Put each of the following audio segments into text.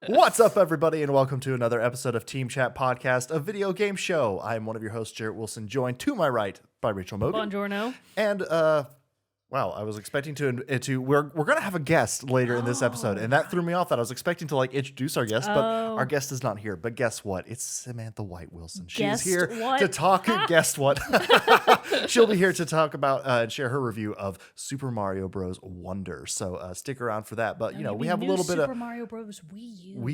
What's up, everybody, and welcome to another episode of Team Chat Podcast, a video game show. I am one of your hosts, Jerrett Wilson, joined to my right by Rachel Mogan. Buongiorno. And, wow, I was expecting to we're going to have a guest later in this episode, and that threw me off. That I was expecting to introduce our guest, but our guest is not here. But guess what? It's Samantha White Wilson. She's here to talk. Guess what? She'll be here to talk about and share her review of Super Mario Bros. Wonder. So stick around for that. But we have a little bit of Super Mario Bros. Wii U.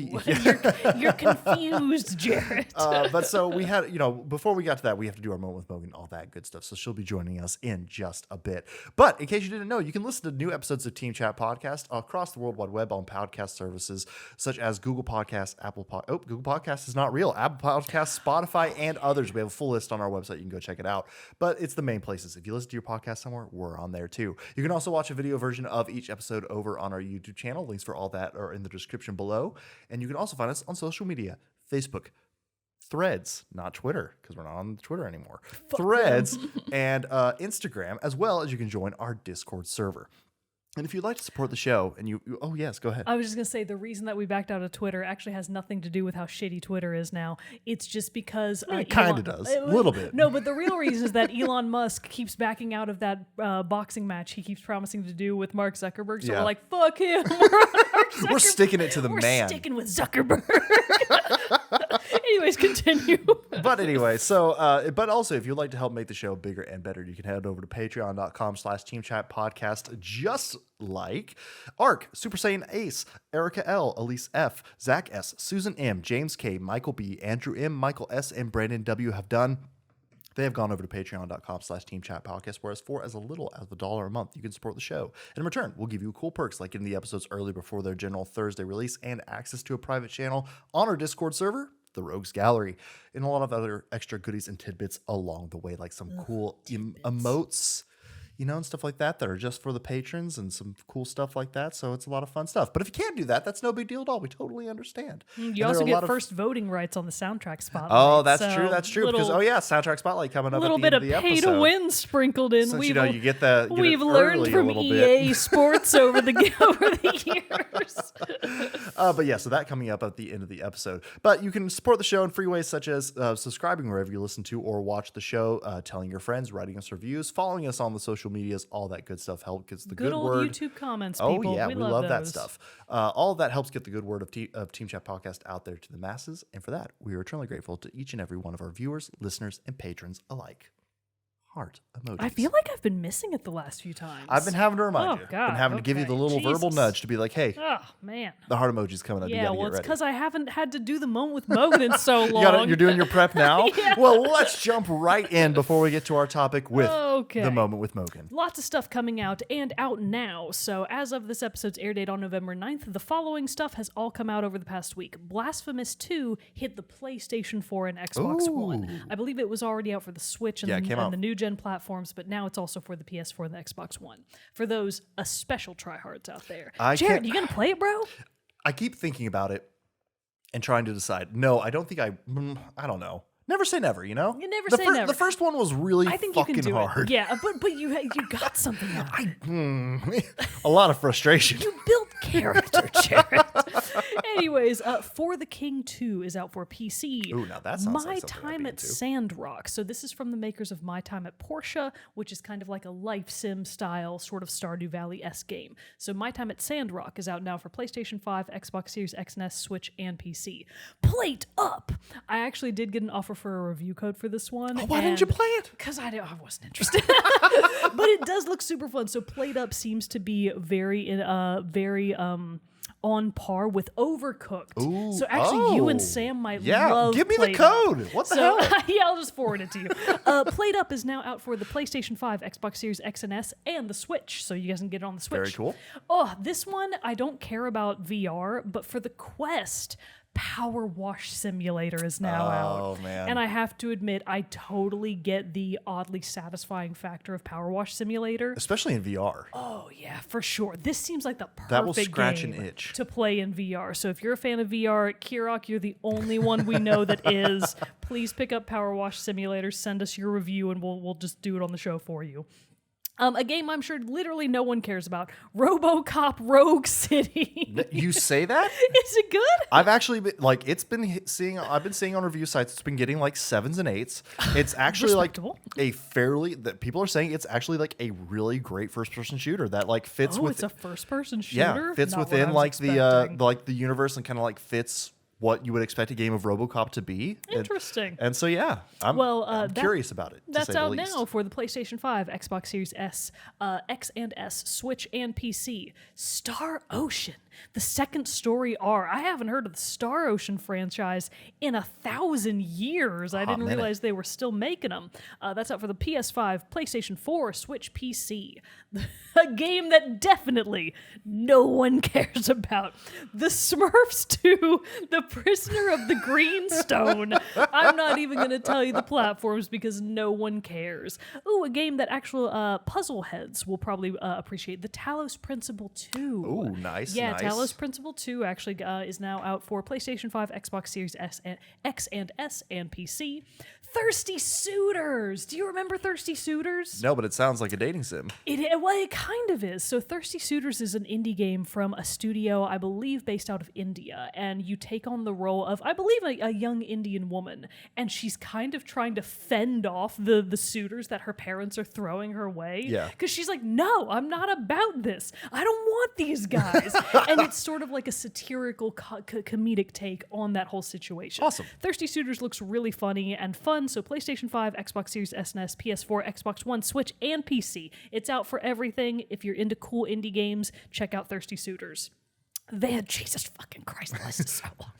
You're confused, Jerrett. But so we had, before we got to that, we have to do our moment with Mogan, all that good stuff. So she'll be joining us in just a bit. But in case you didn't know, you can listen to new episodes of Team Chat Podcast across the World Wide Web on podcast services such as Google Podcasts, Google Podcasts is not real, Apple Podcasts, Spotify, and others. We have a full list on our website. You can go check it out. But it's the main places. If you listen to your podcast somewhere, we're on there too. You can also watch a video version of each episode over on our YouTube channel. Links for all that are in the description below. And you can also find us on social media, Facebook, Threads, not Twitter, because we're not on Twitter anymore. Threads and Instagram, as well as you can join our Discord server. And if you'd like to support the show, and oh yes, go ahead. I was just going to say, the reason that we backed out of Twitter actually has nothing to do with how shitty Twitter is now. It's just because... it kind of does, a little bit. No, but the real reason is that Elon Musk keeps backing out of that boxing match he keeps promising to do with Mark Zuckerberg. So we're like, fuck him. We're sticking it to the man. We're sticking with Zuckerberg. Anyways, continue. But anyway, so, but also, if you'd like to help make the show bigger and better, you can head over to patreon.com/teamchatpodcast, just like Ark, Super Saiyan Ace, Erica L, Elise F, Zach S, Susan M, James K, Michael B, Andrew M, Michael S, and Brandon W have done. They have gone over to patreon.com/teamchatpodcast, where as little as $1 a month, you can support the show. In return, we'll give you cool perks like getting the episodes early before their general Thursday release and access to a private channel on our Discord server, the Rogues Gallery, and a lot of other extra goodies and tidbits along the way, like some cool emotes, and stuff like that are just for the patrons and some cool stuff like that. So it's a lot of fun stuff. But if you can't do that, that's no big deal at all. We totally understand. You also get first voting rights on the soundtrack spotlight. Oh, that's true. That's true. Because soundtrack spotlight coming up. A little bit of pay to win sprinkled in. Since, you get the we've learned from EA Sports over the years. But yeah, so that coming up at the end of the episode. But you can support the show in free ways such as subscribing wherever you listen to or watch the show, telling your friends, writing us reviews, following us on the social medias, all that good stuff helps get the good old word. YouTube comments, people. Oh yeah, we love those. that stuff. All of that helps get the good word of Team Chat Podcast out there to the masses, and for that, we are eternally grateful to each and every one of our viewers, listeners, and patrons alike. Heart emojis. I feel like I've been missing it the last few times. I've been having to remind you. God, been having to give you the little verbal nudge to be like, hey, oh man, the heart emoji's coming up. Yeah, well, it's because I haven't had to do the moment with Mogan in so long. You're doing your prep now? Yeah. Well, let's jump right in before we get to our topic with the moment with Mogan. Lots of stuff coming out and out now. So as of this episode's air date on November 9th, the following stuff has all come out over the past week. Blasphemous 2 hit the PlayStation 4 and Xbox One. I believe it was already out for the Switch and the new gen platforms, but now it's also for the PS4 and the Xbox One. For those special tryhards out there. Jared, you gonna play it, bro? I keep thinking about it and trying to decide. No, I don't think I don't know. Never say never, You never say never. The first one was really fucking hard. Yeah, but you got something out of it. A lot of frustration. You built character, Jared. Anyways, For the King 2 is out for PC. Ooh, now that sounds My like something Time at Sandrock. So this is from the makers of My Time at Portia, which is kind of like a life sim style sort of Stardew Valley-esque game. So My Time at Sandrock is out now for PlayStation 5, Xbox Series X and S, Switch, and PC. Plate up! I actually did get an offer for a review code for this one. Oh, why didn't you play it? Because I wasn't interested. But it does look super fun. So Plate Up seems to be very on par with Overcooked. Ooh, so actually you and Sam might love give me Plate the code. Up. What the hell? Yeah, I'll just forward it to you. Plate Up is now out for the PlayStation 5, Xbox Series X and S, and the Switch. So you guys can get it on the Switch. Very cool. Oh, this one, I don't care about VR, but for the Quest, Power Wash Simulator is now out. Oh, man. And I have to admit, I totally get the oddly satisfying factor of Power Wash Simulator. Especially in VR. Oh, yeah, for sure. This seems like the perfect that will scratch game an itch to play in VR. So if you're a fan of VR, Kirok, you're the only one we know that is. Please pick up Power Wash Simulator, send us your review, and we'll just do it on the show for you. A game I'm sure literally no one cares about. RoboCop Rogue City. You say that? Is it good? I've actually been, like, I've been seeing on review sites, it's been getting like 7s and 8s. It's actually like that people are saying it's actually like a really great first person shooter that like fits with. It's a first person shooter. Yeah, fits Not within what I was like the universe and kind of like fits what you would expect a game of RoboCop to be. Interesting. And so yeah, I'm curious about it. That's out now for the PlayStation 5, Xbox Series S, X and S, Switch, and PC. Star Ocean, the second story R. I haven't heard of the Star Ocean franchise in 1,000 years. I didn't realize they were still making them. That's out for the PS5, PlayStation 4, Switch, PC. A game that definitely no one cares about. The Smurfs 2, The Prisoner of the Greenstone. I'm not even going to tell you the platforms because no one cares. Ooh, a game that actual puzzle heads will probably appreciate. The Talos Principle 2. Ooh, nice. Yeah, nice. Talos Principle 2 actually is now out for PlayStation 5, Xbox Series X and S, and PC. Thirsty Suitors. Do you remember Thirsty Suitors? No, but it sounds like a dating sim. It kind of is. So Thirsty Suitors is an indie game from a studio, I believe, based out of India. And you take on the role of, I believe, a young Indian woman. And she's kind of trying to fend off the suitors that her parents are throwing her way. Yeah. Because she's like, no, I'm not about this. I don't want these guys. And it's sort of like a satirical, comedic take on that whole situation. Awesome. Thirsty Suitors looks really funny and fun. So PlayStation 5, Xbox Series S and S, PS4, Xbox One, Switch, and PC. It's out for everything. If you're into cool indie games, check out Thirsty Suitors. Jesus fucking Christ, the list is so long.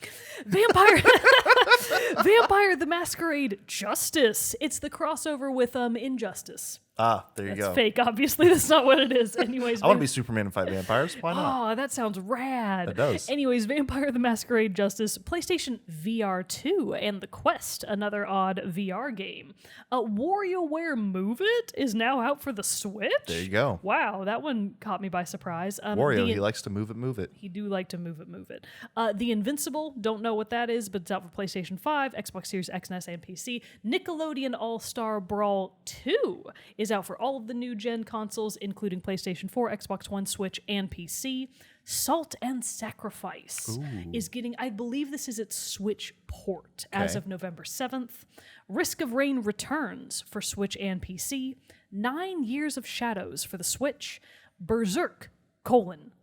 Vampire the Masquerade Justice. It's the crossover with Injustice. Ah, there you That's go. fake, obviously. That's not what it is. Anyways, I want to be Superman and fight vampires. Why not? Oh, that sounds rad. It does. Anyways, Vampire the Masquerade Justice, PlayStation VR 2, and The Quest, another odd VR game. WarioWare Move It is now out for the Switch. There you go. Wow, that one caught me by surprise. Wario, he likes to move it. He do like to move it. The Invincible, don't know what that is, but it's out for PlayStation 5, Xbox Series X and S, and PC. Nickelodeon All-Star Brawl 2 is out for all of the new gen consoles, including PlayStation 4, Xbox One, Switch, and PC. Salt and Sacrifice is getting, I believe this is its Switch port as of November 7th. Risk of Rain returns for Switch and PC. 9 Years of Shadows for the Switch. Berserk: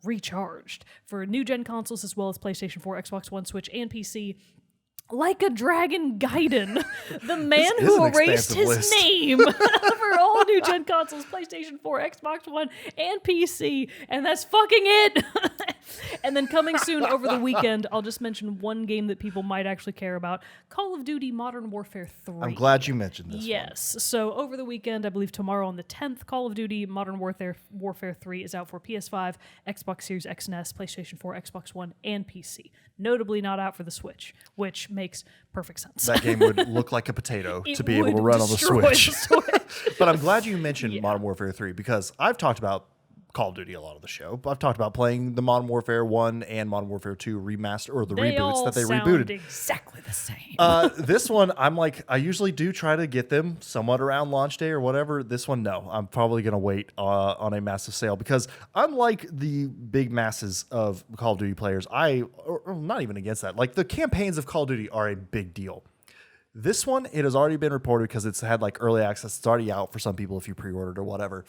Recharged for new gen consoles as well as PlayStation 4, Xbox One, Switch, and PC. Like a Dragon Gaiden, the man who erased his name for all new gen consoles, PlayStation 4, Xbox One, and PC, and that's fucking it. And then coming soon over the weekend, I'll just mention one game that people might actually care about, Call of Duty Modern Warfare 3. I'm glad you mentioned this. Yes. So over the weekend, I believe tomorrow on the 10th, Call of Duty Modern Warfare 3 is out for PS5, Xbox Series X and S, PlayStation 4, Xbox One, and PC. Notably not out for the Switch, which makes perfect sense. That game would look like a potato to be able to run on the Switch. But I'm glad you mentioned Modern Warfare 3 because I've talked about Call of Duty a lot of the show, but I've talked about playing the Modern Warfare 1 and Modern Warfare 2 remaster or the reboots that they rebooted. Exactly the same. This one, I'm like, I usually do try to get them somewhat around launch day or whatever. This one, no, I'm probably going to wait on a massive sale because unlike the big masses of Call of Duty players, I'm not even against that. Like the campaigns of Call of Duty are a big deal. This one, it has already been reported because it's had like early access. It's already out for some people if you pre-ordered or whatever.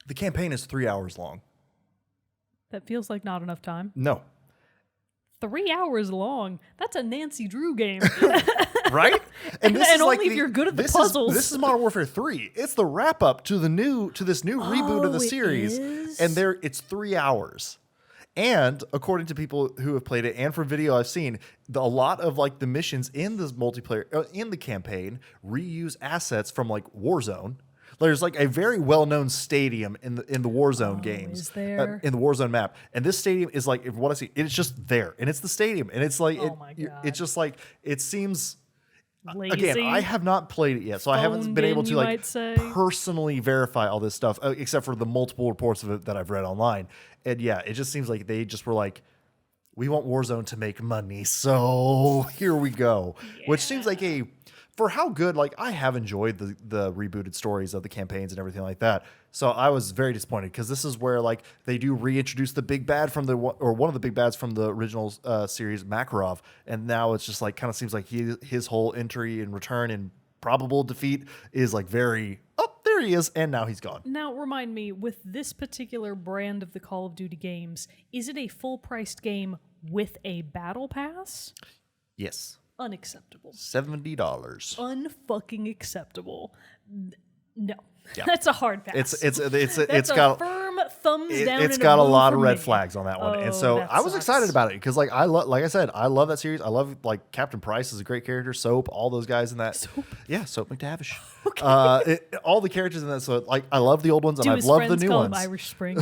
The campaign is 3 hours long. That feels like not enough time. No. 3 hours long. That's a Nancy Drew game. Right? And only if you're good at the puzzles. This is Modern Warfare 3. It's the wrap up to this new reboot of the series. Is? And it's 3 hours. And according to people who have played it and from video I've seen, a lot of like the missions in this multiplayer in the campaign reuse assets from like Warzone. There's like a very well-known stadium in the Warzone games. Is there? In the Warzone map. And this stadium is like, if what I see, it's just there. And it's the stadium. And it's like, it's just like, it seems, lazy. Again, I have not played it yet. So I haven't been able to like personally verify all this stuff, except for the multiple reports of it that I've read online. And yeah, it just seems like they just were like, we want Warzone to make money. So here we go. Yeah. Which seems like a for how good, like I have enjoyed the rebooted stories of the campaigns and everything like that. So I was very disappointed because this is where like they do reintroduce the big bad from one of the big bads from the original series, Makarov, and now it's just like kind of seems like his whole entry and return and probable defeat is like very there he is, and now he's gone. Now remind me, with this particular brand of the Call of Duty games, is it a full-priced game with a battle pass? Yes. Unacceptable. $70. Unfucking acceptable. No. Yeah. That's a hard pass. It's got a firm thumbs down. It's got a lot of red me. flags on that one, and Oh, so that I was sucks. excited about it because, like like I said, I love that series. I love like Captain Price is a great character. Soap, all those guys in that. Soap? Yeah, Soap McTavish. Okay. All the characters in that. So like, I love the old ones, Do and I his love the friends new call ones. him Irish Spring?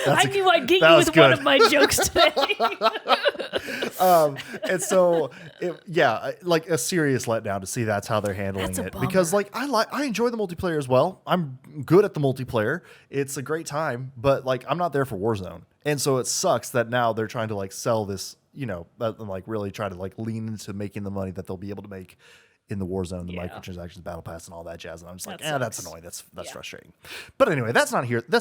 I knew I'd get you with one of my jokes today. And so, like a serious letdown to see that's how they're handling That's a it. bummer. Because like I enjoy the multiplayer as well. I'm good at the multiplayer. It's a great time, but like I'm not there for Warzone, and so it sucks that now they're trying to like sell this, and like really try to like lean into making the money that they'll be able to make in the Warzone, the Yeah. microtransactions, battle pass, and all that jazz. And I'm just like, That that's sucks. annoying. That's Yeah. frustrating. But anyway, that's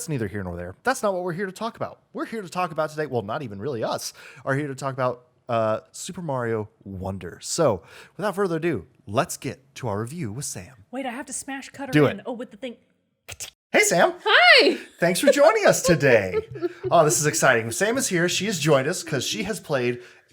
neither here nor there. That's not what we're here to talk about. We're here to talk about today. Well, not even really us are here to talk about Super Mario Wonder. So without further ado, let's get to our review with Sam. Wait, I have to smash cutter Do in. it. Oh, with the thing. Hey, Sam. Hi. Thanks for joining us today. Oh, this is exciting. Sam is here. She has joined us because she has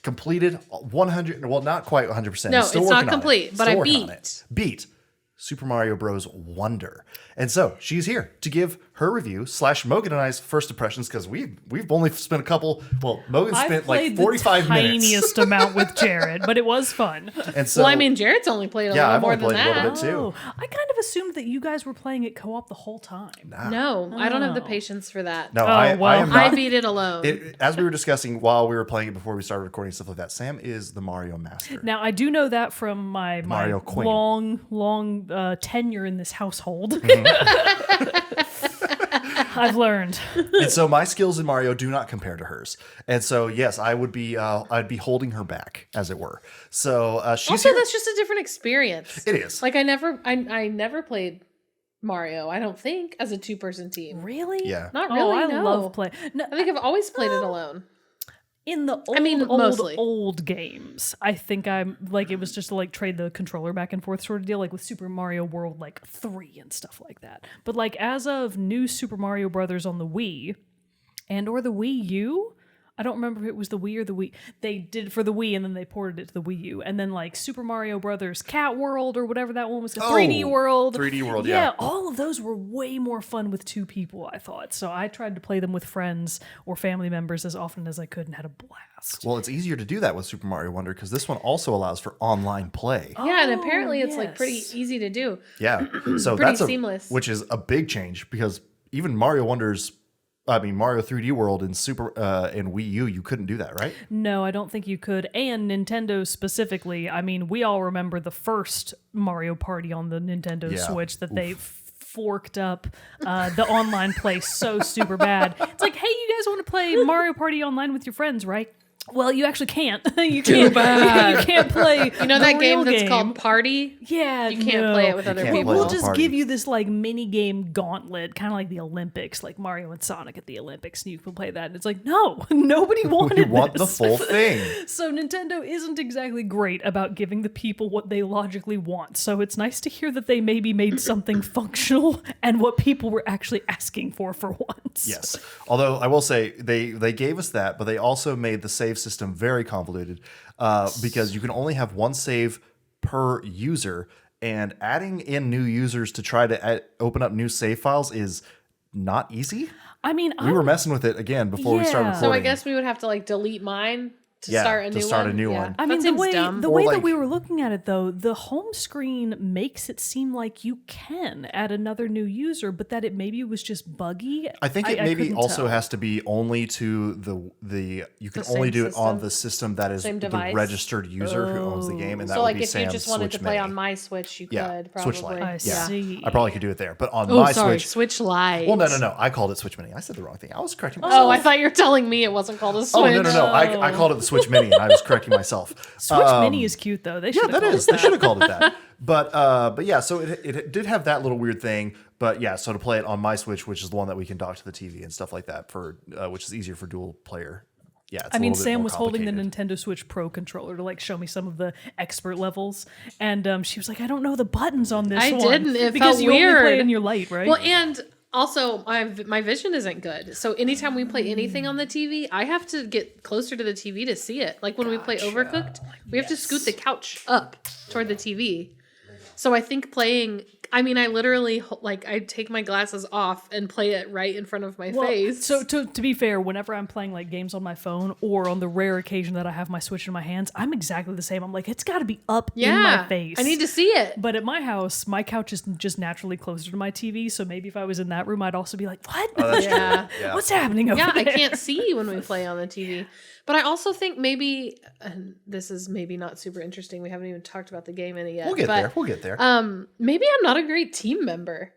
completed 100, well, not quite 100%. No, Still it's not working on it. complete, but Still I working on beat. it. Beat Super Mario Bros. Wonder. And so she's here to give her review / Mogan and I's first impressions because we've only spent Mogan I've spent played like 45 the minutes. tiniest amount with Jared, but it was fun. And so, Well, I mean, Jarrett's only played a Yeah, little I've more only than played a little that. bit too. Oh, I kind of assumed that you guys were playing it co-op the whole time. No, I don't have the Oh. patience for that. no, Oh, I well. am I not. beat it alone. As we were discussing while we were playing it before we started recording stuff like that, Sam is the Mario master. Now, I do know that from my Mario Queen. long tenure in this household. Mm-hmm. I've learned. And so my skills in Mario do not compare to hers. And so yes, I'd be holding her back, as it were. So she's Also, here. that's just a different experience. It is. Like I never played Mario. I don't think as a 2-person team. Really? Yeah. Not Oh, really. I no. love play. No, I think I've always played it alone. in the old, I mean, mostly. old games, I think I'm like, it was just to like trade the controller back and forth sort of deal, like with Super Mario World like 3 and stuff like that. But like as of new Super Mario Brothers on the Wii and or the Wii U, I don't remember if it was the Wii or the Wii. They did it for the Wii and then they ported it to the Wii U. And then like Super Mario Brothers Cat World or whatever that one was, 3D World. 3D World, yeah. All of those were way more fun with 2 people, I thought. So I tried to play them with friends or family members as often as I could and had a blast. Well, it's easier to do that with Super Mario Wonder because this one also allows for online play. Yeah, and apparently it's like pretty yes. easy to do. Yeah. So Pretty that's seamless. which is a big change because even Mario 3D World in in Wii U, you couldn't do that, right? No, I don't think you could. And Nintendo specifically, I mean, we all remember the first Mario Party on the Nintendo Yeah. Switch that they forked up the online play so super bad. It's like, hey, you guys want to play Mario Party online with your friends, right? Well, you actually can't. You can't. bad. You can't play. You know the that game real that's called Party? Yeah, You can't play it with other can't people. play We'll it just party. give you this like mini game gauntlet, kind of like the Olympics, like Mario and Sonic at the Olympics, and you can play that. And it's like, no, nobody wanted You want the this. full thing. So Nintendo isn't exactly great about giving the people what they logically want. So it's nice to hear that they maybe made something functional and what people were actually asking for once. Yes. Although I will say they gave us that, but they also made the save system very convoluted because you can only have one save per user, and adding in new users to try to open up new save files is not easy. I mean, We were messing with it again before we started Yeah. recording. So I guess we would have to like delete mine to Yeah, start a to new start one. a new Yeah. one. I That mean, the seems way dumb. the Or way like- that we were looking at it, though, the home screen makes it seem like you can add another new user, but that it maybe was just buggy. I think it maybe couldn't also tell. has to be only to the you can The only same do it on system? the system that is Same the device? registered user who owns the game, and that So would like be if Sam's you just wanted to Switch play Mini. on my Switch, you Yeah, could probably. Switch Lite. I Yeah. see. I probably could do it there, but on Oh, my sorry, Switch. Switch Lite. Well, no. I called it Switch Mini. I said the wrong thing. I was correcting myself. Oh, I thought you were telling me it wasn't called a Switch. Oh, no. I called it the Switch Mini, and I was correcting myself. Switch Mini is cute though. They should Yeah, that is. They should have called it that. But yeah, so it did have that little weird thing. But yeah, so to play it on my Switch, which is the one that we can dock to the TV and stuff like that, for which is easier for dual player. Yeah, it's I mean, a little bit Sam more was holding the complicated. Nintendo Switch Pro controller to like show me some of the expert levels, and she was like, "I don't know the buttons on this I one." didn't. It because felt you only play weird. in your light, right? Well, and also my vision isn't good. So anytime we play anything on the TV, I have to get closer to the TV to see it. Like when we play Overcooked, we have to scoot the couch up toward the TV. So I think I literally I take my glasses off and play it right in front of my face. So to be fair, whenever I'm playing like games on my phone or on the rare occasion that I have my Switch in my hands, I'm exactly the same. I'm like, it's got to be up in my face. I need to see it. But at my house, my couch is just naturally closer to my TV, so maybe if I was in that room, I'd also be like, what? Oh, that's Yeah. true. Yeah. What's happening over Yeah, there? I can't see when we play on the TV. But I also think maybe, and this is maybe not super interesting. We haven't even talked about the game any yet. We'll get but, there. We'll get there. Maybe I'm not a great team member.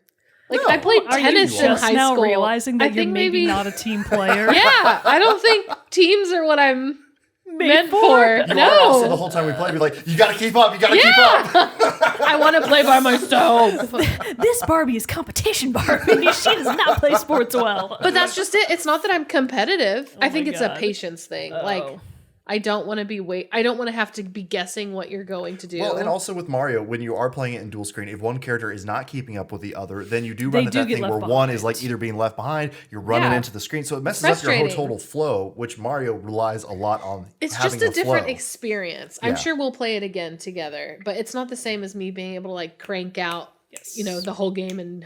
Like No. I played Are you tennis in just high now school. realizing that I you're think maybe not a team player? Yeah, I don't think teams are what I'm meant for. You are also the No, whole time we play, be like, you got to keep up. You got to keep up. I want to play by myself. This Barbie is competition Barbie. She does not play sports well. But that's just it. It's not that I'm competitive. I think my it's a God. patience thing. Oh. Like I don't want to be I don't want to have to be guessing what you're going to do. Well, and also with Mario, when you are playing it in dual screen, if one character is not keeping up with the other, then you do run into do that get thing where left one is behind. like either being left behind, you're running Yeah. into the screen, so it messes up your whole Frustrating. total flow, which Mario relies a lot on. It's having just a different flow. experience. Yeah. I'm sure we'll play it again together, but it's not the same as me being able to like crank out, the whole game in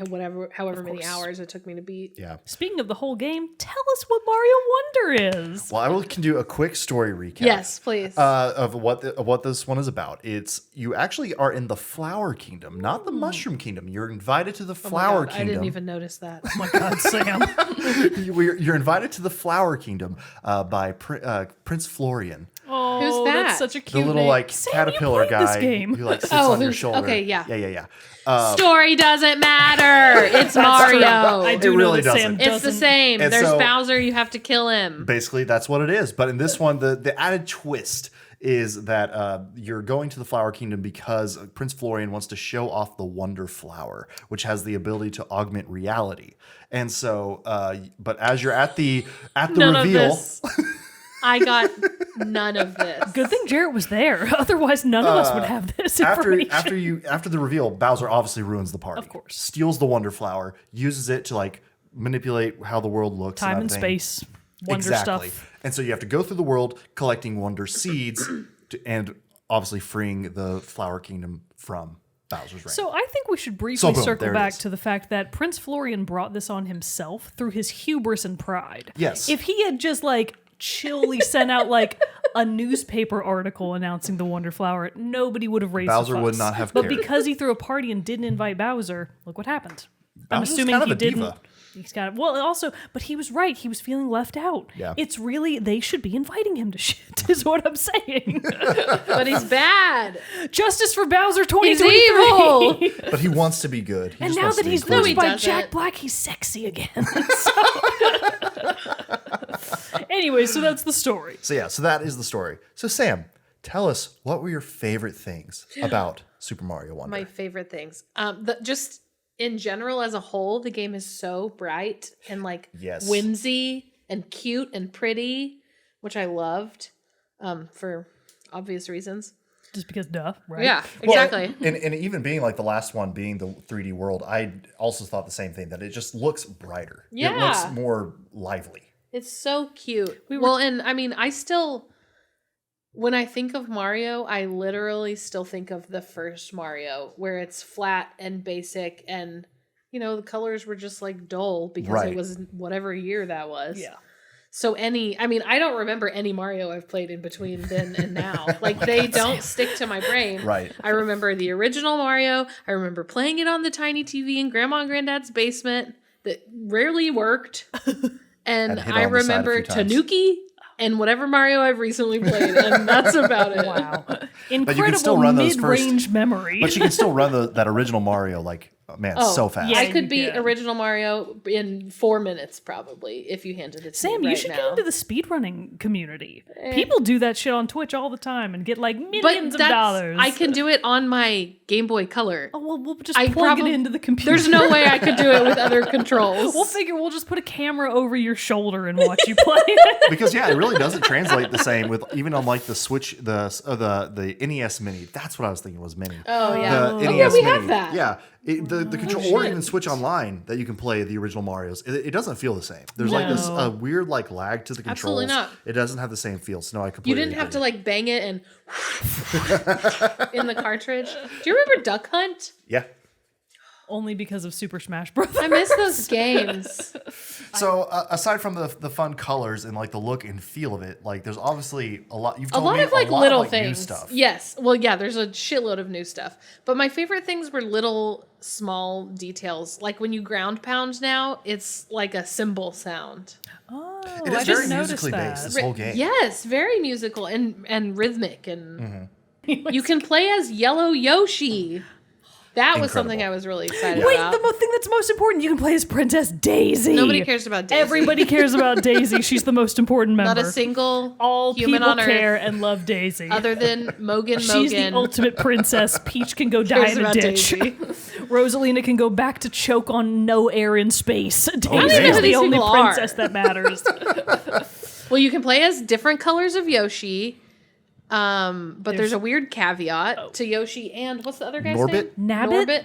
however many hours it took me to beat. Yeah. Speaking of the whole game, tell us what Mario Wonder is. Well, can do a quick story recap. Yes, please. Of what this one is about. It's you actually are in the Flower Kingdom, not the Mushroom Kingdom. You're invited to the Oh my Flower God, Kingdom. I didn't even notice that. Oh my God, Sam. You're invited to the Flower Kingdom by Prince Florian. Oh, Who's that? that's such a The cute little name. like Sam, caterpillar you played this guy game. who like sits Oh, on your who's- shoulder. okay, yeah. Yeah. Story doesn't matter. It's Mario. I do It really know that Sam doesn't. It's the doesn't. same. And There's so- Bowser. You have to kill him. Basically, that's what it is. But in this one, the added twist is that you're going to the Flower Kingdom because Prince Florian wants to show off the Wonder Flower, which has the ability to augment reality. And so, but as you're at the None of reveal, this. I got none of this. Good thing Jerrett was there. Otherwise, none of us would have this information. after the reveal, Bowser obviously ruins the party. Of course. Steals the Wonder Flower, uses it to like manipulate how the world looks. Time and everything. space, wonder Exactly. stuff. And so you have to go through the world collecting Wonder Seeds and obviously freeing the Flower Kingdom from Bowser's reign. So I think we should briefly So boom, circle there it back is. to the fact that Prince Florian brought this on himself through his hubris and pride. Yes. If he had just like chillly sent out like a newspaper article announcing the Wonder Flower, nobody would have raised Bowser a fuss. would not have But cared. because he threw a party and didn't invite Bowser, look what happened. I'm Bowser's assuming kind of he a didn't. diva. He's got but he was right. He was feeling left out. Yeah. It's really they should be inviting him to shit. Is what I'm saying. But he's bad. Justice for Bowser He's 2023. evil. But he wants to be good. He And just now wants to that be he's included. voiced by doesn't. Jack Black, he's sexy again. Anyway, so that's the story. So that is the story. So Sam, tell us, what were your favorite things about Super Mario Wonder? My favorite things. Just in general as a whole, the game is so bright and like Yes. whimsy and cute and pretty, which I loved for obvious reasons. Just because, duh, right? Yeah, Well, exactly. and even being like the last one being the 3D world, I also thought the same thing, that it just looks brighter. It Yeah. looks more lively. It's so cute. And I mean, when I think of Mario, I literally still think of the first Mario, where it's flat and basic, and the colors were just like dull because Right. it was whatever year that was. Yeah. So I don't remember any Mario I've played in between then and now. Like they don't stick to my brain. Right. I remember the original Mario. I remember playing it on the tiny TV in Grandma and Granddad's basement that rarely worked. And Had hit I on the side a remember few times. Tanuki and whatever Mario I've recently played, and that's about it. Wow. But you can Incredible still run those first. mid-range memory. But you can still run that original Mario like man, so fast. Yeah. I could be you can. original Mario in 4 minutes probably if you handed it to Sam, me you right should now. get into the speedrunning community. People do that shit on Twitch all the time and get like But millions of dollars. I can do it on my Game Boy Color. Oh, well, we'll just I plug probab- it into the computer. There's no way I could do it with other controls. We'll just put a camera over your shoulder and watch you play it. Because it really doesn't translate the same with even on like the Switch, the NES Mini. That's what I was thinking was Mini. Oh yeah. The NES yeah, we Mini. have that. Yeah, the control, or even Switch Online that you can play the original Mario's. It doesn't feel the same. There's like this No. weird like lag to the controls. Absolutely not. It doesn't have the same feel. So no, I You completely. didn't have to agree. like bang it and in the cartridge. Do you remember Duck Hunt? Yeah. Only because of Super Smash Bros. I miss those games. So aside from the fun colors and like the look and feel of it, like there's obviously a lot. You've A told lot me of like a lot little of, like, new things. stuff. Yes. Well, yeah, there's a shitload of new stuff. But my favorite things were little small details. Like when you ground pound now, it's like a cymbal sound. Oh, It is I very didn't notice musically that. based. This whole game. Yes, very musical and rhythmic and you can play as Yellow Yoshi. That was something Incredible. I was really excited Wait, about. the thing that's most important, you can play as Princess Daisy. Nobody cares about Daisy. Everybody cares about Daisy. She's the most important member. Not a single All human people on Earth care and love Daisy. other than Mogan She's the ultimate princess. Peach can go die Cares in a about ditch. Daisy. Rosalina can go back to choke on no air in space. don't Daisy's even know who the these only people are. princess that matters. Well, you can play as different colors of Yoshi. But there's a weird caveat to Yoshi and what's the other guy's Norbit? name? Nabbit?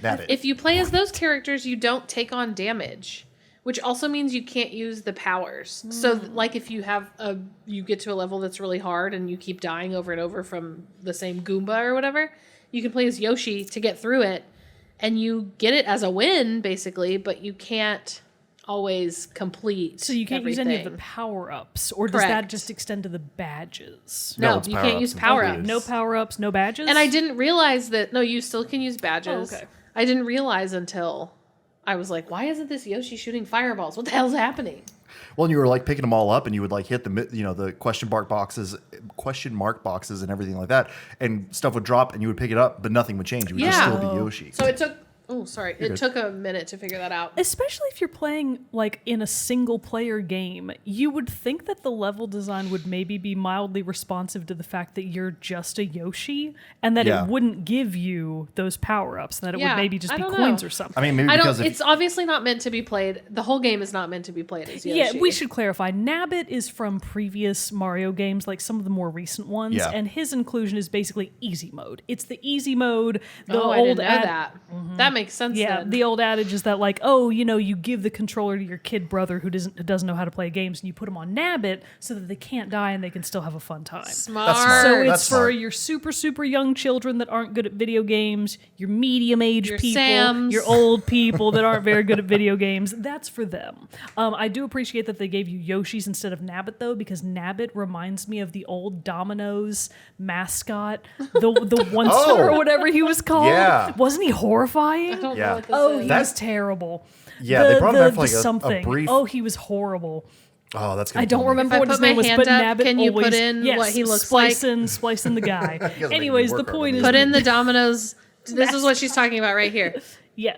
Nabbit. If you play as those characters, you don't take on damage, which also means you can't use the powers. So, like, if you have you get to a level that's really hard and you keep dying over and over from the same Goomba or whatever, you can play as Yoshi to get through it, and you get it as a win basically, but you can't always complete. So you can't use any of the everything. power-ups, or does that Correct. just extend to the badges? No, it's you can't power-ups use and power abilities. ups. No power-ups, no badges? And I didn't realize that. No, you still can use badges. Oh, okay. I didn't realize until I was like, "Why isn't this Yoshi shooting fireballs? What the hell's happening?" Well, and you were like picking them all up, and you would like hit the question mark boxes, and everything like that, and stuff would drop, and you would pick it up, but nothing would change. It would just Yeah. still be Yoshi. So it took. Oh, sorry. It good. took a minute to figure that out. Especially if you're playing like in a single player game, you would think that the level design would maybe be mildly responsive to the fact that you're just a Yoshi and that Yeah. it wouldn't give you those power-ups, and that it Yeah, would maybe just I be don't coins know. or something. I mean, maybe I because don't. if It's obviously not meant to be played. The whole game is not meant to be played as Yoshi. Yeah, we should clarify. Nabbit is from previous Mario games, like some of the more recent ones, Yeah. and his inclusion is basically easy mode. It's the easy mode. The Oh, I old didn't know that. That makes sense. Yeah, then. the old adage is that like, oh, you give the controller to your kid brother who doesn't know how to play games, and you put them on Nabbit so that they can't die and they can still have a fun time. Smart. smart. So it's That's for smart. your super young children that aren't good at video games, your medium age Your people, Sams. your old people that aren't very good at video games. That's for them. I do appreciate that they gave you Yoshis instead of Nabbit though, because Nabbit reminds me of the old Domino's mascot, the Oncer Oh. or whatever he was called. Yeah. Wasn't he horrifying? I don't Yeah. know what this Oh, is. he That- was terrible. Yeah, they brought him back for like a something. brief. Oh, he was horrible. Oh, that's gonna I don't kill me. remember If I what his put my name was, hand but up, Nabbit can you always, put in yes, what he looks splicing the guy. make me Anyways, the work harder point than is, you Put in the dominoes. This is what she's talking about right here. yeah.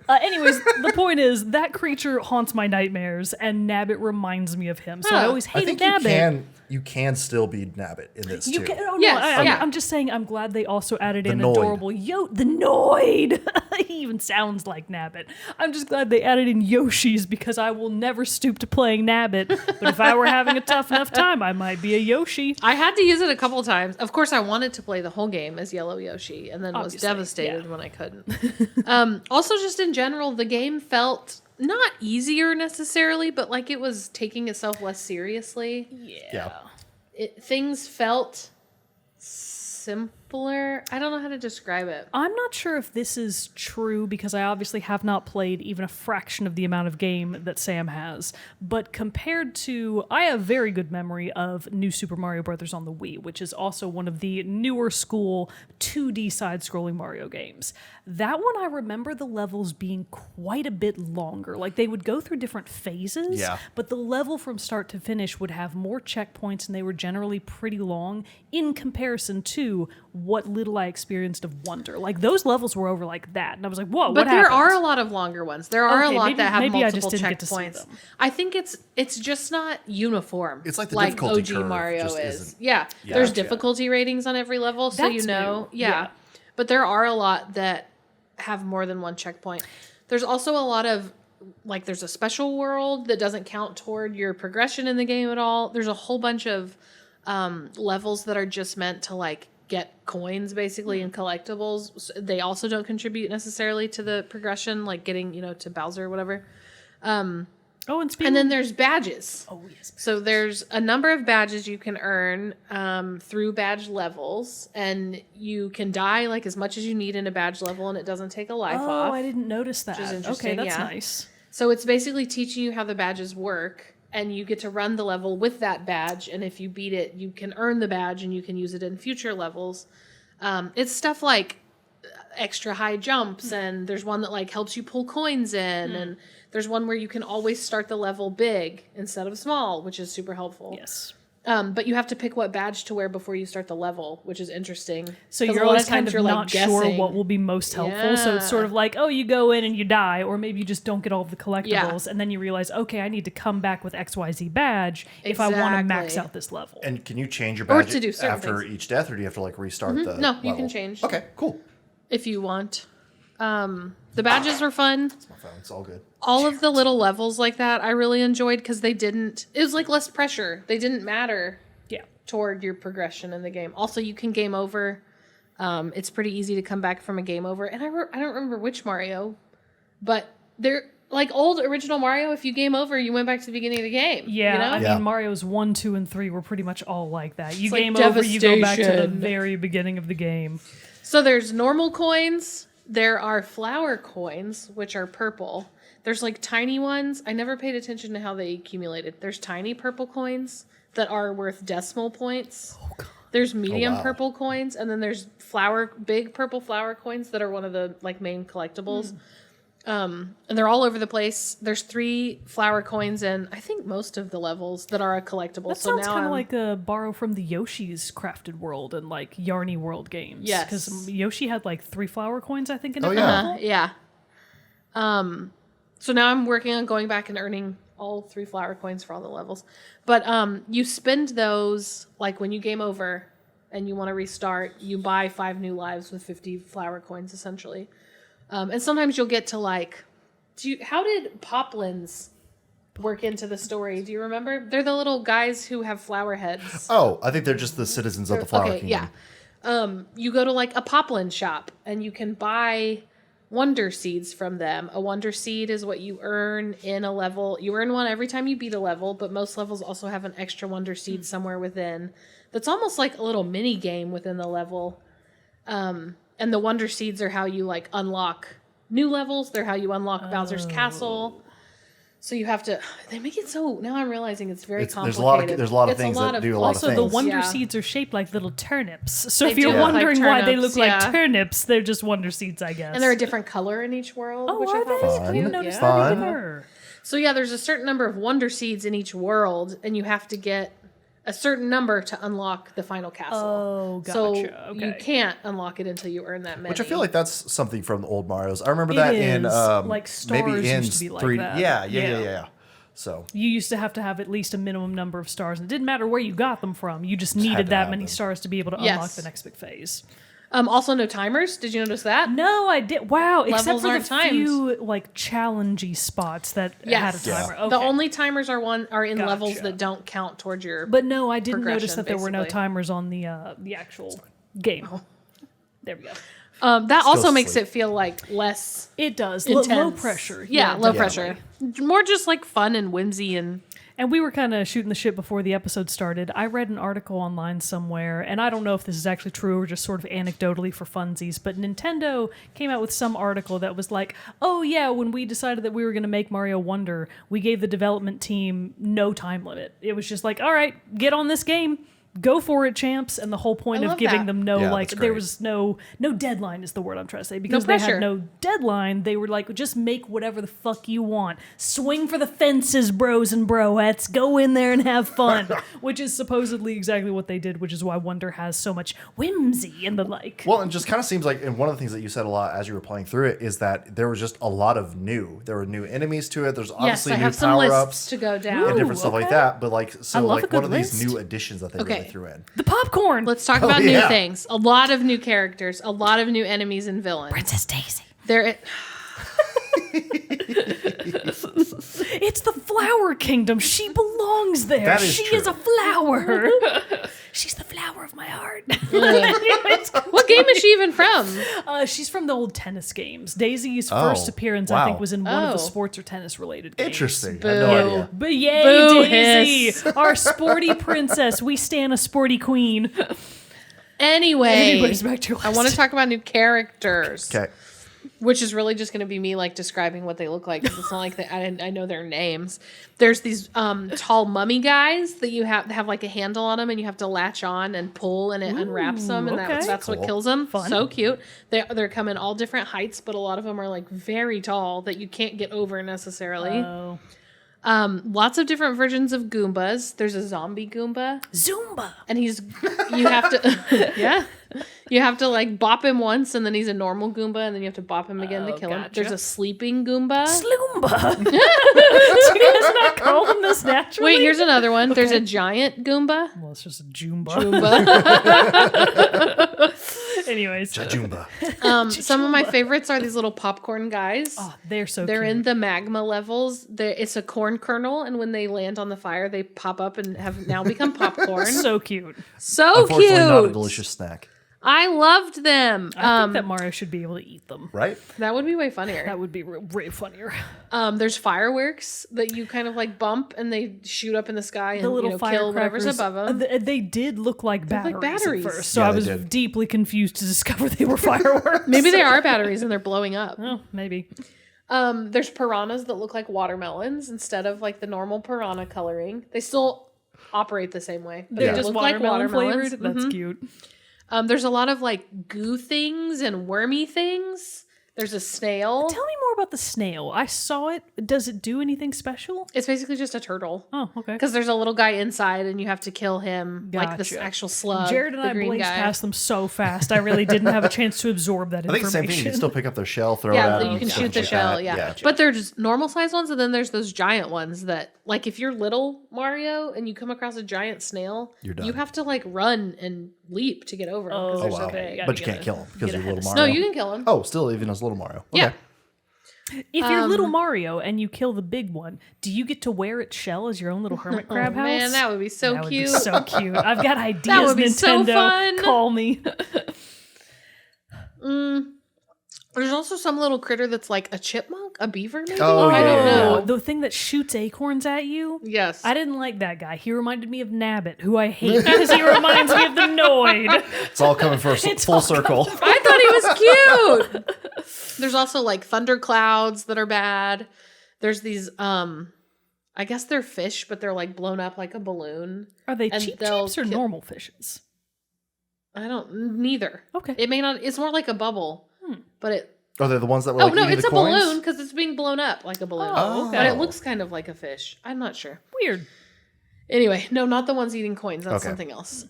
Anyways, the point is that creature haunts my nightmares, and Nabbit reminds me of him. So I Huh. always I hated think Nabbit. you can still be Nabbit in this You too. can, oh, no, Yes, I, yeah. I'm just saying I'm glad they also added in Noid. adorable the Noid. He even sounds like Nabbit. I'm just glad they added in Yoshis because I will never stoop to playing Nabbit. But if I were having a tough enough time, I might be a Yoshi. I had to use it a couple times. Of course, I wanted to play the whole game as Yellow Yoshi, and then was Obviously, devastated yeah. when I couldn't. Also, just in general, the game felt not easier necessarily, but like it was taking itself less seriously. Yeah. Things felt simpler. I don't know how to describe it. I'm not sure if this is true because I obviously have not played even a fraction of the amount of game that Sam has. But compared to, I have very good memory of New Super Mario Bros. On the Wii, which is also one of the newer school 2D side-scrolling Mario games. That one, I remember the levels being quite a bit longer. Like they would go through different phases, Yeah. but the level from start to finish would have more checkpoints and they were generally pretty long in comparison to what little I experienced of wonder. Like those levels were over like that, and I was like, "Whoa!" But what there happened? are a lot of longer ones. There are a Okay, lot that have maybe I multiple just didn't get to see checkpoints. them. I think it's just not uniform. It's like the difficulty OG curve Mario just is. isn't- Yeah, there's Gotcha. difficulty ratings on every level, so you That's know. new. Yeah. Yeah. But there are a lot that have more than one checkpoint. There's also a lot of like there's a special world that doesn't count toward your progression in the game at all. There's a whole bunch of levels that are just meant to like get coins basically and collectibles. They also don't contribute necessarily to the progression, like getting, to Bowser or whatever. Oh, and speaking And then there's badges. oh yes, So there's a number of badges you can earn through badge levels, and you can die like as much as you need in a badge level, and it doesn't take a life oh, off. I didn't notice that. is Okay, interesting, that's yeah. nice. So it's basically teaching you how the badges work, and you get to run the level with that badge, and if you beat it, you can earn the badge, and you can use it in future levels. It's stuff like extra high jumps, and there's one that like helps you pull coins in, and there's one where you can always start the level big instead of small, which is super helpful. Yes. But you have to pick what badge to wear before you start the level, which is interesting. So 'Cause you're a lot always kind times of you're, like, not sure guessing. what will be most helpful. So it's sort of like, oh, you go in and you die, or maybe you just don't get all of the collectibles, and then you realize, okay, I need to come back with XYZ badge if I want to max Exactly. out this level. And can you change your Or badge to do certain after things. each death, or do you have to like restart the No, you level? can change. Okay, cool. if you want. The badges were fun. It's my phone. It's all good. All of the little levels like that I really enjoyed because it was like less pressure. They didn't matter Yeah. toward your progression in the game. Also, you can game over. It's pretty easy to come back from a game over. And I don't remember which Mario, but they're like old original Mario. If you game over, you went back to the beginning of the game. Yeah, you know? I Yeah. mean, Mario's 1, 2, and 3 were pretty much all like that. You It's like game over, you go back to the devastation. very beginning of the game. So there's normal coins. There are flower coins, which are purple. There's like tiny ones. I never paid attention to how they accumulated. There's tiny purple coins that are worth decimal points. There's medium wow. purple coins, and then there's big purple flower coins that are one of the like main collectibles. And they're all over the place. There's 3 flower coins in I think most of the levels that are a collectible. That so sounds now kind of I'm like a borrow from the Yoshi's Crafted World and like Yarny World games. Yes. Because Yoshi had like 3 flower coins, I think, in Oh, every yeah. level. yeah. So now I'm working on going back and earning all 3 flower coins for all the levels. But you spend those like when you game over and you want to restart, you buy 5 new lives with 50 flower coins essentially. And sometimes you'll get to like how did poplins work into the story? Do you remember? They're the little guys who have flower heads. Oh, I think they're just the citizens of the Flower Okay, Kingdom. yeah. You go to like a poplin shop and you can buy wonder seeds from them. A wonder seed is what you earn in a level. You earn one every time you beat a level, but most levels also have an extra wonder seed somewhere within. That's almost like a little mini game within the level. And the wonder seeds are how you like unlock new levels. They're how you unlock Bowser's castle. So you have to. They make it so. Now I'm realizing it's very complicated. there's a lot of It's things that do a lot of Also, the things. wonder Yeah. seeds are shaped like little turnips. So They if you're do look like wondering why they turnips, look yeah. like turnips, they're just wonder seeds, I guess. And they're a different color in each world, Oh, which I are thought they? was I Fun. didn't cute. notice Yeah. that Fun. either. So yeah, there's a certain number of wonder seeds in each world, and you have to get a certain number to unlock the final castle. Oh, So gotcha. you Okay. can't unlock it until you earn that many. Which I feel like that's something from the old Marios. I remember It that in is. Like maybe stars in used to be like 3D. that. Yeah. Yeah. So You used to have at least a minimum number of stars. And it didn't matter where you got them from. You just needed to that have many them. stars to be able to Yes. unlock the next big phase. also no timers. Did you notice that? No, I did. Wow, except Levels for the aren't timed. few like challengey spots that had a Yes. timer. Yeah. Okay. The only timers are in levels Gotcha. that don't count towards your. But no, I didn't notice progression, that there were no basically. timers on the actual game. There we go. that also Still makes sleep. it feel like less It does. intense. Low pressure. Yeah, low definitely. pressure. More just like fun and whimsy and. And we were kind of shooting the shit before the episode started. I read an article online somewhere, and I don't know if this is actually true or just sort of anecdotally for funsies, but Nintendo came out with some article that was like, oh yeah, when we decided that we were going to make Mario Wonder, we gave the development team no time limit. It was just like, all right, get on this game. go for it, champs. And the whole point I of love giving that. them no, Yeah, like, that's there great. was no deadline is the word I'm trying to say. Because No they pressure. had no deadline, they were like, just make whatever the fuck you want. Swing for the fences, bros and broettes. Go in there and have fun. Which is supposedly exactly what they did, which is why Wonder has so much whimsy and the like. Well, it just kind of seems like, and one of the things that you said a lot as you were playing through it is that there was just a lot of new. There were new enemies to it. There's Yes, obviously I new have some power lists ups to go down. and different stuff like okay. that. But like, so love a like, good what are these list. new additions that they Okay. really threw in? The popcorn. Let's talk about new yeah. things. A lot of new characters, a lot of new enemies and villains. Princess Daisy. There, It's the flower kingdom. She belongs there. That is she true. is a flower. She's the flower of my heart. what game is she even from? She's from the old tennis games. Daisy's Oh, first appearance, I think, wow. was in one of the Oh. sports or tennis related games. Interesting. I had no Boo. idea. But yay, Boo Daisy, hiss. our sporty princess. We stand a sporty queen. Anyway, Anyways, back to your I list. want to talk about new characters. Okay. Which is really just going to be me like describing what they look like. 'Cause it's not like I know their names. There's these tall mummy guys that you have like a handle on them, and you have to latch on and pull, and it unwraps them, and okay. that's what Cool. kills them. Fun. So cute. They're come in all different heights, but a lot of them are like very tall that you can't get over necessarily. Oh. Lots of different versions of Goombas. There's a zombie Goomba. Zumba. And you have to, yeah, you have to like bop him once, and then he's a normal Goomba, and then you have to bop him again to Oh, kill him. gotcha. There's a sleeping Goomba. Sloomba. Do you guys not call them this naturally? Wait, here's another one. There's a giant Goomba. Well, it's just a Joomba. Anyways. Jajumba. Some of my favorites are these little popcorn guys. Oh, they're so They're cute. in the magma levels. It's a corn kernel, and when they land on the fire, they pop up and have now become popcorn. So cute. So Unfortunately, cute. not a delicious snack, I loved them. I think that Mario should be able to eat them. right? That would be way funnier. That would be way funnier. There's fireworks that you kind of like bump, and they shoot up in the sky and The little kill whatever's firecrackers, above them. they did look like batteries, like batteries. at first, so Yeah, I they was did. deeply confused to discover they were fireworks. Maybe they are batteries and they're blowing up. Oh, maybe. There's piranhas that look like watermelons instead of like the normal piranha coloring. They still operate the same way. But They're they just look like watermelon watermelons. flavored. That's Mhm. cute. There's a lot of like goo things and wormy things. There's a snail. Tell me more about the snail. I saw it. Does it do anything special? It's basically just a turtle. Oh, okay. Because there's a little guy inside and you have to kill him like this Gotcha. actual slug. Jared and the I green blazed guy. past them so fast. I really didn't have a chance to absorb that I think the information. same thing. You can still pick up their shell, throw it Yeah, at them. you can stuff shoot the like shell. that. Yeah. But there's normal size ones, and then there's those giant ones that, like, if you're little Mario and you come across a giant snail, You're done. you have to like run and leap to get over them because Oh, they're Oh, so wow. big. Yeah. But you gotta can't kill them because get you're ahead little of Mario. No, you can kill them. Oh, still even as little Mario. Okay. Yeah. If you're little Mario and you kill the big one, do you get to wear its shell as your own little hermit crab house? Man, that would be so That would be cute. so cute. I've got ideas, would be so Nintendo. fun. Call me. There's also some little critter that's like a chipmunk, a beaver, maybe. Oh, I don't yeah. know. The thing that shoots acorns at you. Yes. I didn't like that guy. He reminded me of Nabbit, who I hate because he reminds me of the Noid. It's all coming for a full circle. I thought he was cute. There's also like thunder clouds that are bad. There's these I guess they're fish, but they're like blown up like a balloon. Are they And cheap they'll cheeps or kill- normal fishes? Neither. Okay. It may not, it's more like a bubble. But it Oh, they're the ones that were Oh like no, eating it's the a coins? balloon because it's being blown up like a balloon. Oh, okay. But it looks kind of like a fish. I'm not sure. Weird. Anyway, no, not the ones eating coins. That's Okay. something else.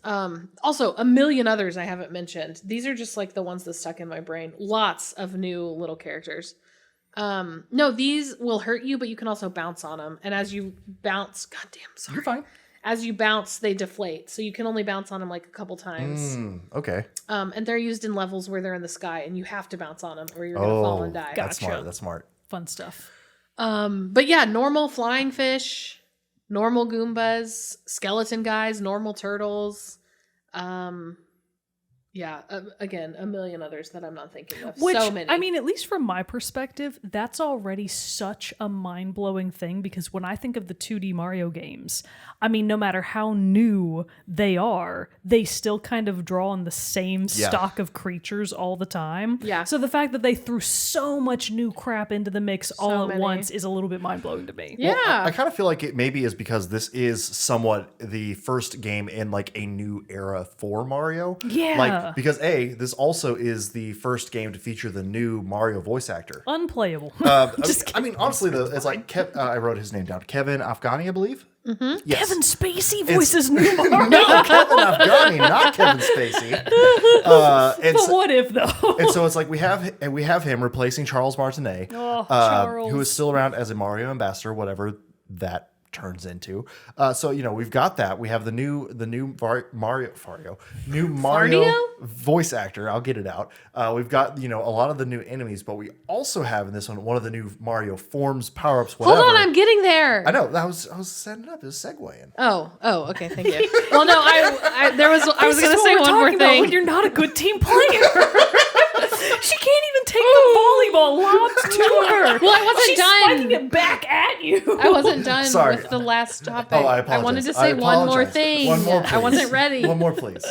Also, a million others I haven't mentioned. These are just like the ones that stuck in my brain. Lots of new little characters. No, these will hurt you, but you can also bounce on them. And as you bounce, goddamn, sorry. You're fine. As you bounce, they deflate. So you can only bounce on them like a couple times. Okay. And they're used in levels where they're in the sky and you have to bounce on them or you're going to fall and die. That's Gotcha. smart. That's smart. Fun stuff. But yeah, normal flying fish, normal Goombas, skeleton guys, normal turtles. Yeah, Yeah, again, a million others that I'm not thinking of. Which, so many. I mean, at least from my perspective, that's already such a mind-blowing thing because when I think of the 2D Mario games, I mean, no matter how new they are, they still kind of draw on the same stock of creatures all the time. Yeah. So the fact that they threw so much new crap into the mix all at once is a little bit mind-blowing to me. Yeah. Well, I kind of feel like it maybe is because this is somewhat the first game in like a new era for Mario. Yeah. Like, because this also is the first game to feature the new Mario voice actor. Unplayable. I mean, honestly, though, it's like I wrote his name down. Kevin Afghani, I believe. Mm-hmm. Yes. Kevin Spacey voices new Mario. No, Kevin Afghani, not Kevin Spacey. But what if though? And so it's like we have him replacing Charles Martinet, Charles. who is still around as a Mario ambassador, whatever that turns into. So we've got that. We have the new Mario voice actor. I'll get it out. We've got a lot of the new enemies, but we also have in this one of the new Mario forms, power ups. Whatever. Hold on, I'm getting there. I know I was setting it up. It was segueing. Oh, okay, thank you. Well, no, I was going to say one more thing. When you're not a good team player. She can't even take the volleyball lobbed to her. Well, I wasn't She's done. spiking it back at you. I wasn't done Sorry. with the last topic. Oh, I apologize. wanted to say one more thing. One more, I wasn't ready. One more, please.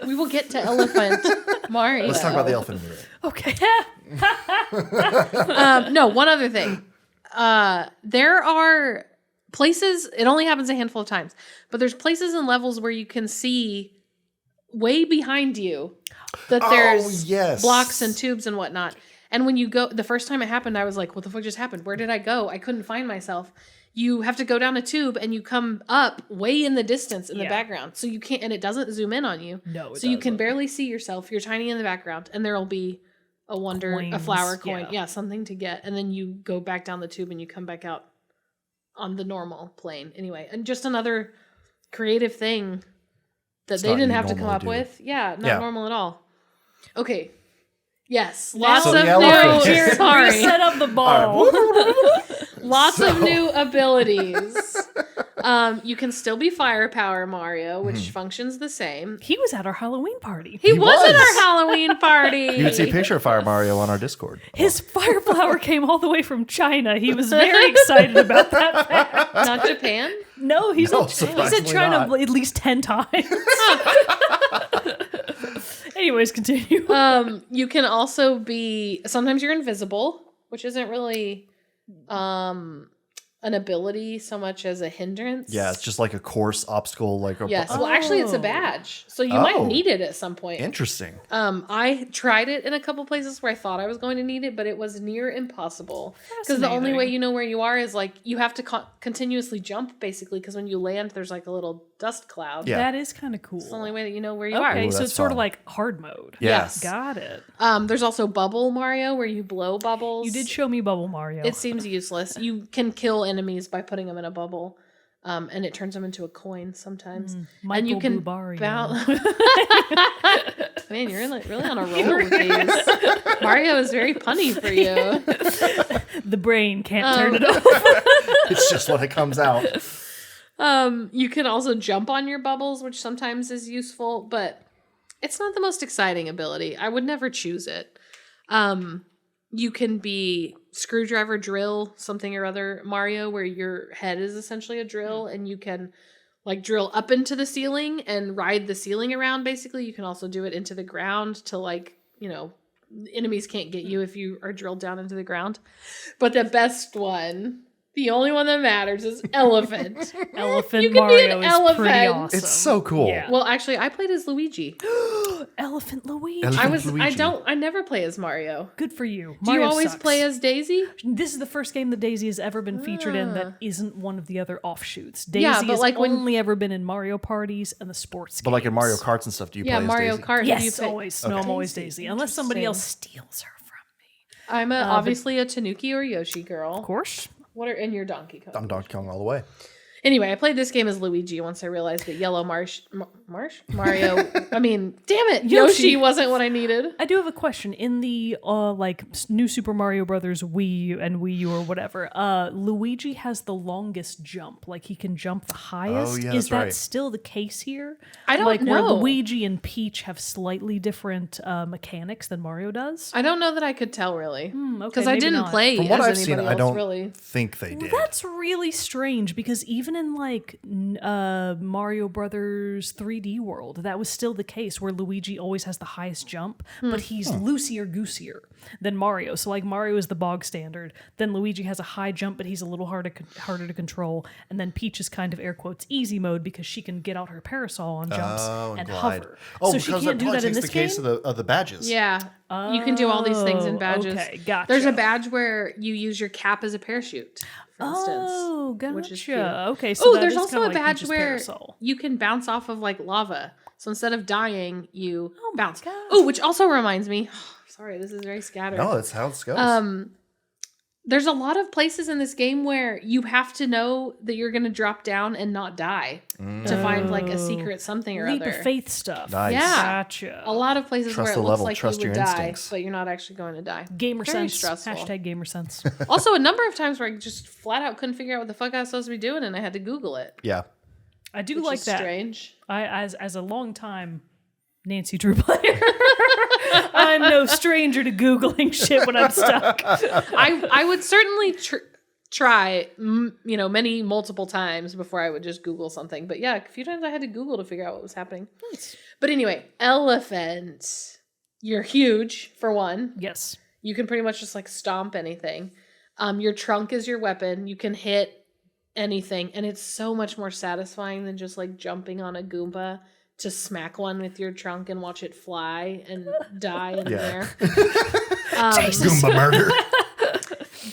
We will get to Elephant Mario. Let's talk about the elephant in the room. Okay. No, one other thing. There are places, it only happens a handful of times, but there's places and levels where you can see way behind you that there's blocks and tubes and whatnot. And when you go, the first time it happened, I was like, what the fuck just happened? Where did I go? I couldn't find myself. You have to go down a tube and you come up way in the distance in the background. So you can't, and it doesn't zoom in on you. No, so you can barely see yourself. You're tiny in the background and there'll be a flower coin. Yeah, something to get. And then you go back down the tube and you come back out on the normal plane. Anyway, and just another creative thing that they didn't have to come up with. Yeah, not normal at all. Okay. Yes. Lots of new. Sorry. Set up the ball. Lots of new abilities. You can still be firepower Mario, which functions the same. He was at our Halloween party. He was at our Halloween party. You can see a picture of Fire Mario on our Discord. His fire flower came all the way from China. He was very excited about that fact. Not Japan? No, he's in China at least 10 times. Anyways, continue. You can also be, sometimes you're invisible, which isn't really an ability so much as a hindrance. Yeah, it's just like a course obstacle. Yes, well actually it's a badge. So you might need it at some point. Interesting. I tried it in a couple places where I thought I was going to need it, but it was near impossible. Because the only way you know where you are is like you have to continuously jump basically because when you land there's like a little dust cloud. Yeah. That is kind of cool. It's the only way that you know where you are. Okay, so it's sort of like hard mode. Yes. Got it. There's also Bubble Mario where you blow bubbles. You did show me Bubble Mario. It seems useless. You can kill enemies by putting them in a bubble. And it turns them into a coin sometimes. And you can bounce. Man, you're really on a roll with these. Mario is very punny for you. The brain can't turn it off. It's just when it comes out. You can also jump on your bubbles, which sometimes is useful, but it's not the most exciting ability. I would never choose it. You can be screwdriver drill something or other Mario where your head is essentially a drill and you can like drill up into the ceiling and ride the ceiling around basically. You can also do it into the ground to like, enemies can't get you if you are drilled down into the ground. But the best one, the only one that matters is Elephant. Elephant you can Mario be an is elephant. pretty awesome. It's so cool. Yeah. Well, actually, I played as Luigi. Elephant Luigi. I never play as Mario. Good for you. Do you always play as Daisy? This is the first game that Daisy has ever been featured in that isn't one of the other offshoots. Daisy has only ever been in Mario parties and the sports games. But like in Mario Karts and stuff, do you play as Mario Daisy? Kart. Yes, always. Okay. No, I'm always Daisy. Unless somebody else steals her from me. I'm obviously a Tanuki or Yoshi girl. Of course. What are in your Donkey Kong? I'm Donkey Kong all the way. Anyway, I played this game as Luigi once I realized that yellow Mario. I mean, damn it, Yoshi wasn't what I needed. I do have a question. In the new Super Mario Brothers Wii U and Wii U or whatever, Luigi has the longest jump. Like he can jump the highest. yeah, Is that's right. that still the case here? I don't Where know. Luigi and Peach have slightly different mechanics than Mario does. I don't know that I could tell really Okay, because I maybe didn't not. play From what as I've seen, anybody I else don't really. think they did. That's really strange because even in like Mario Brothers 3D World, that was still the case where Luigi always has the highest jump, but he's loosier goosier than Mario. So like Mario is the bog standard, then Luigi has a high jump, but he's a little harder to control, and then Peach is kind of air quotes easy mode because she can get out her parasol on jumps and glide. hover. Oh, so she because can't that do probably that in takes this the case game. of the badges. Yeah, you can do all these things in badges. Okay, gotcha. There's a badge where you use your cap as a parachute, for instance. Oh, gotcha. which is cute. Okay, so Oh, that there's is also kinda a like badge Peach's where parasol. you can bounce off of like lava. So instead of dying, you my bounce. God. Oh, which also reminds me. Sorry, this is very scattered. No, that's how it goes. There's a lot of places in this game where you have to know that you're going to drop down and not die to find like a secret something or Leap other. of faith stuff. Nice. Yeah. Gotcha. A lot of places Trust where it the looks level, like trust you would your die, instincts. but you're not actually going to die. Gamer Very sense. stressful. Hashtag gamer sense. Also, a number of times where I just flat out couldn't figure out what the fuck I was supposed to be doing, and I had to Google it. Yeah. I do Which like is that. strange. I as a long time Nancy Drew player, I'm no stranger to Googling shit when I'm stuck. I would certainly try, many multiple times before I would just Google something. But yeah, a few times I had to Google to figure out what was happening. Nice. But anyway, elephant. You're huge, for one. Yes. You can pretty much just like stomp anything. Your trunk is your weapon. You can hit anything. And it's so much more satisfying than just like jumping on a Goomba to smack one with your trunk and watch it fly and die in there. Goomba murder.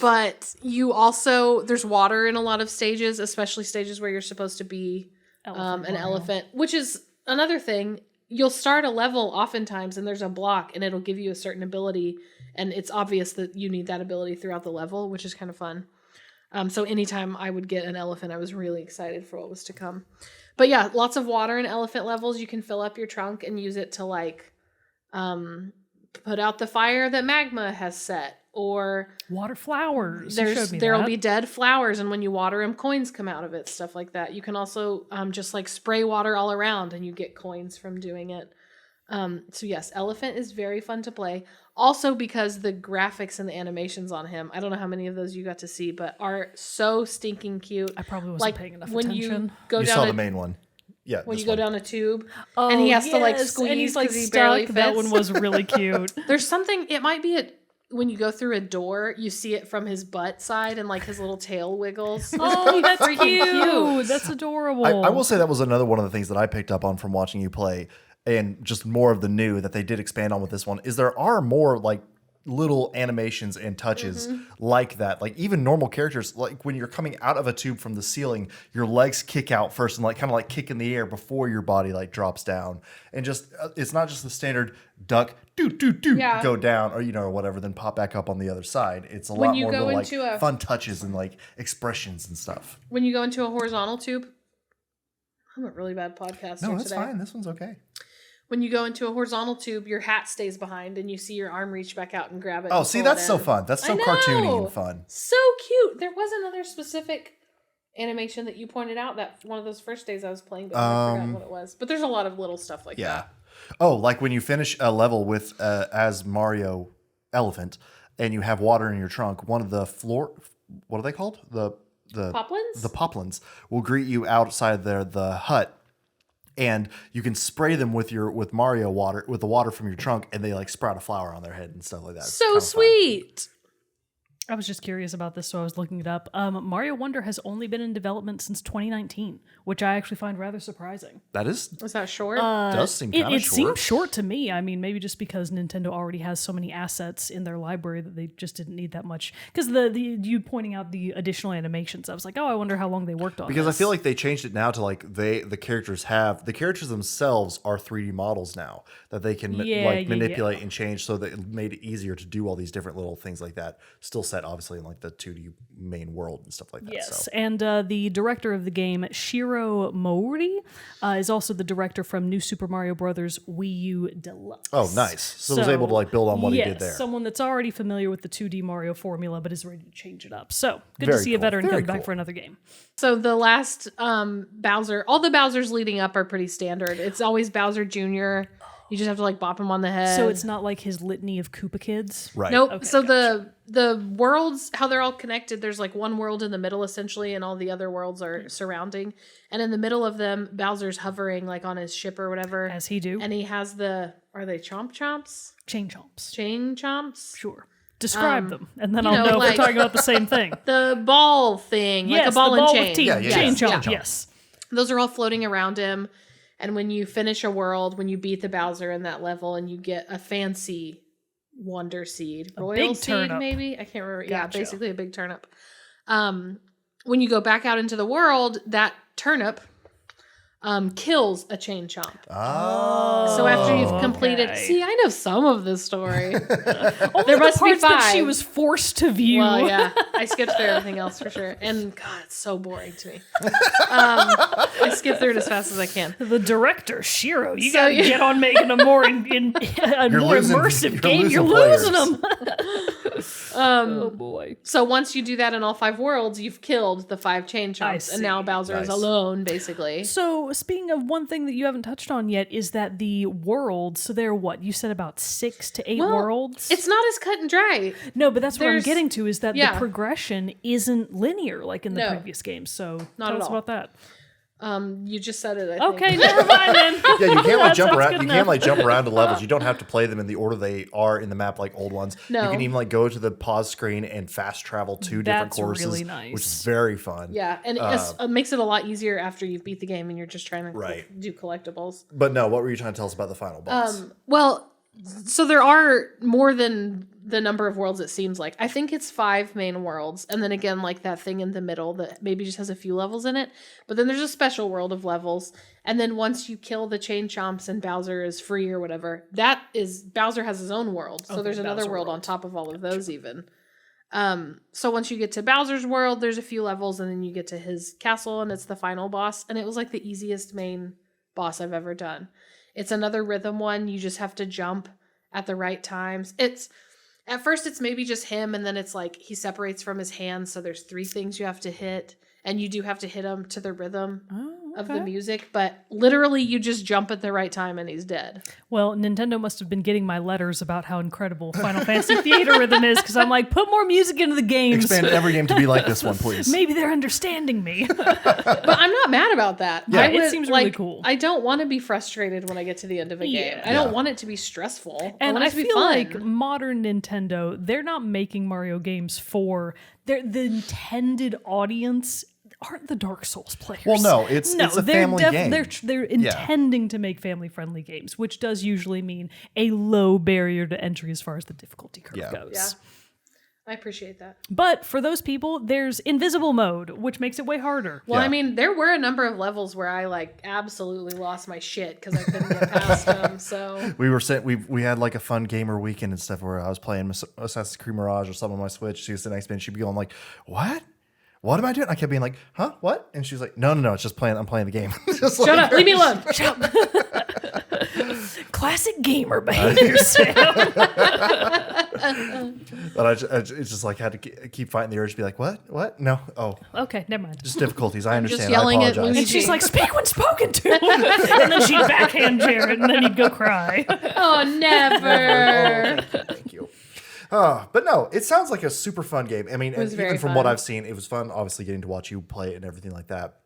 But you also, there's water in a lot of stages, especially stages where you're supposed to be an elephant, which is another thing. You'll start a level oftentimes and there's a block and it'll give you a certain ability. And it's obvious that you need that ability throughout the level, which is kind of fun. So anytime I would get an elephant, I was really excited for what was to come. But yeah, lots of water in elephant levels. You can fill up your trunk and use it to like put out the fire that magma has set. Or Water flowers. You showed me there'll that. be dead flowers, and when you water them, coins come out of it, stuff like that. You can also just like spray water all around, and you get coins from doing it. So yes, elephant is very fun to play. Also because the graphics and the animations on him, I don't know how many of those you got to see, but are so stinking cute. I probably wasn't like paying enough when attention. you go You down saw a, the main one. Yeah. when this you go one. down a tube, Oh, and he has to like yes, squeeze and he's like 'cause he stuck. barely That fits. one was really cute. There's something. It might be when you go through a door, you see it from his butt side, and like his little tail wiggles. It's Oh, pretty that's freaking cute. That's adorable. I will say that was another one of the things that I picked up on from watching you play, and just more of the new that they did expand on with this one is there are more like little animations and touches like that. Like even normal characters, like when you're coming out of a tube from the ceiling, your legs kick out first and like kind of like kick in the air before your body like drops down. And just it's not just the standard duck Yeah. go down or or whatever, then pop back up on the other side. It's a When lot you more go little, into like a- fun touches and like expressions and stuff. When you go into a horizontal tube, I'm a really bad podcaster No, that's today. fine. This one's okay. When you go into a horizontal tube, your hat stays behind, and you see your arm reach back out and grab it. Oh, and see, pull that's it so in. fun. That's so I cartoony know. and fun. So cute. There was another specific animation that you pointed out that one of those first days I was playing, but I forgot what it was. But there's a lot of little stuff like Yeah. that. Oh, like when you finish a level with as Mario Elephant and you have water in your trunk, one of the what are they called? The Poplins? The poplins will greet you outside the hut, and you can spray them with Mario water, with the water from your trunk, and they like sprout a flower on their head and stuff like that. It's So kinda fun. sweet. I was just curious about this, so I was looking it up. Mario Wonder has only been in development since 2019, which I actually find rather surprising. That is Was that short? does seem kind of It short. seems short to me. I mean, maybe just because Nintendo already has so many assets in their library that they just didn't need that much. Because you pointing out the additional animations, I was like, oh, I wonder how long they worked on Because this. I feel like they changed it now to like the characters themselves are 3D models now that they can Yeah. manipulate and change, so that it made it easier to do all these different little things like that. Still set obviously in like the 2D main world and stuff like that. Yes, So. and the director of the game, Shiro Mori, is also the director from New Super Mario Brothers Wii U Deluxe. Oh, nice. So was able to like build on what he did there. Someone that's already familiar with the 2D Mario formula, but is ready to change it up. So good Very to see a cool. veteran Very come back cool. for another game. So the last Bowser, all the Bowsers leading up are pretty standard. It's always Bowser Jr. You just have to like bop him on the head. So it's not like his litany of Koopa kids. Right. Nope. Okay, So gotcha. the worlds, how they're all connected, there's like one world in the middle essentially, and all the other worlds are surrounding. And in the middle of them, Bowser's hovering like on his ship or whatever. As he do. And he has are they chomp chomps? Chain chomps. Chain chomps? Sure. Describe them, and then you I'll know, know if like- we're talking about the same thing. The ball thing, like Yes, a ball the and ball chain. with teeth. Yeah, yeah, Chain yeah. chomp, Yeah. yes. Those are all floating around him. And when you finish a world, when you beat the Bowser in that level, and you get a fancy Wonder Seed, Royal big Seed, turnip. maybe, I can't remember. Yeah, Gotcha. basically a big turnip. When you go back out into the world, that turnip kills a chain chomp. Oh. So after you've completed, okay. see, I know some of this story. Only There the must be parts that she five. was forced to view. Well, yeah, I skipped through everything else for sure. And God, it's so boring to me. I skip through it as fast as I can. The director, Shiro, you So gotta you- get on making a more a more losing- immersive you're game. You're losing losing players. them. Oh boy. So once you do that in all 5 worlds, you've killed the 5 chain chomps, and now see. Bowser is Nice. alone, basically. So speaking of one thing that you haven't touched on yet is that the worlds. So there are what you said about 6 to 8 Well, worlds. It's not as cut and dry. No, but that's what I'm there's- getting to is that yeah. the progression isn't linear like in the No. previous games. So Not tell at us all. about that. You just said it. I Okay, think. never mind then. Yeah, you can't like That jump sounds around. good You enough. can't like jump around to levels. You don't have to play them in the order they are in the map, like old ones. No. You can even like go to the pause screen and fast travel to different That's courses, really nice. which is very fun. Yeah, and it makes it a lot easier after you've beat the game and you're just trying to Right. do collectibles. But no, what were you trying to tell us about the final boss? Well, so there are more than the number of worlds it seems like. I think it's 5 main worlds, and then again, like that thing in the middle that maybe just has a few levels in it. But then there's a special world of levels, and then once you kill the chain chomps and Bowser is free or whatever, that is Bowser has his own world. So Okay, there's another Bowser world on world. top of all of those even. So once you get to Bowser's world, there's a few levels, and then you get to his castle, and it's the final boss. And it was like the easiest main boss I've ever done. It's another rhythm one. You just have to jump at the right times. It's at first it's maybe just him, and then it's like he separates from his hands, so there's 3 things you have to hit, and you do have to hit him to the rhythm of the music, but literally you just jump at the right time and he's dead. Well, Nintendo must have been getting my letters about how incredible Final Fantasy Theater Rhythm is because I'm like, put more music into the games. Expand every game to be like this one, please. Maybe they're understanding me. But I'm not mad about that. Yeah. It seems really cool. I don't want to be frustrated when I get to the end of a game. I Yeah. don't want it to be stressful. And want I it to be feel fun. like modern Nintendo, they're not making Mario games for the intended audience aren't the Dark Souls players. Well, no, it's a they're family game. They're intending to make family-friendly games, which does usually mean a low barrier to entry as far as the difficulty curve Yeah. goes. Yeah. I appreciate that. But for those people, there's invisible mode, which makes it way harder. Well, Yeah. I mean, there were a number of levels where I like absolutely lost my shit because I couldn't get past them. So We were we had like a fun gamer weekend and stuff where I was playing Assassin's Creed Mirage or something on my Switch. She was sitting next to me and she'd be going like, "What? What am I doing?" I kept being like, "Huh? What?" And she's like, "No, it's just playing. I'm playing the game." Just shut like, up, leave me alone. Classic gamer behavior, Sam. But I it's just like had to keep fighting the urge to be like, "What? What? No. Oh, Okay, never mind. just difficulties. I understand. yelling I at apologize." And she's like, speak when spoken to. And then she'd backhand Jerrett, and then he'd go cry. Oh, never. Thank you. But no, it sounds like a super fun game. I mean, and was very even from what fun. I've seen, it was fun. Obviously, getting to watch you play it and everything like that.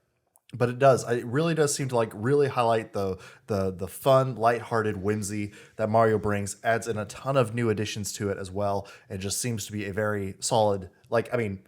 But it really does seem to like really highlight the fun, lighthearted whimsy that Mario brings. Adds in a ton of new additions to it as well. It just seems to be a very solid. Like, I mean,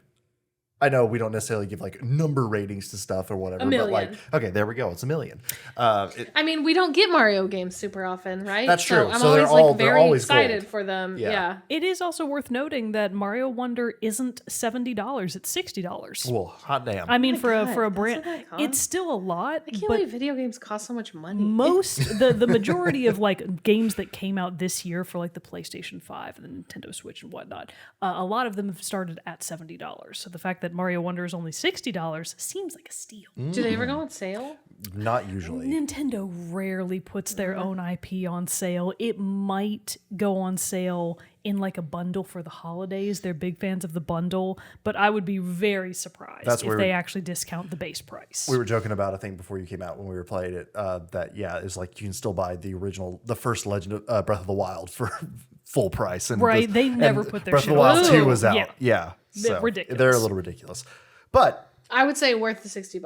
I know we don't necessarily give like number ratings to stuff or whatever, $1 million. but like, okay, there we go. It's $1 million. I mean, we don't get Mario games super often, right? That's true. So I'm So they're always all- like they're very always excited gold. for them. Yeah. Yeah. It is also worth noting that Mario Wonder isn't $70; it's $60. Well, hot damn. I mean, my for God, a that's brand, what that costs? it's still a lot. I can't but believe video games cost so much money. the majority of like games that came out this year for like the PlayStation 5 and the Nintendo Switch and whatnot, a lot of them have started at $70. So the fact that Mario Wonder is only $60 seems like a steal. Do they ever go on sale? Not usually. Nintendo rarely puts their own IP on sale. It might go on sale in like a bundle for the holidays. They're big fans of the bundle, but I would be very surprised That's if where- they actually discount the base price. We were joking about, I think, before you came out when we were playing it, that, yeah, it's like you can still buy the first Legend of Breath of the Wild for full price. And Right, they never put their Breath shit of the Wild on. 2 was out. Yeah. Yeah. So ridiculous. They're a little ridiculous. But, I would say worth the $60.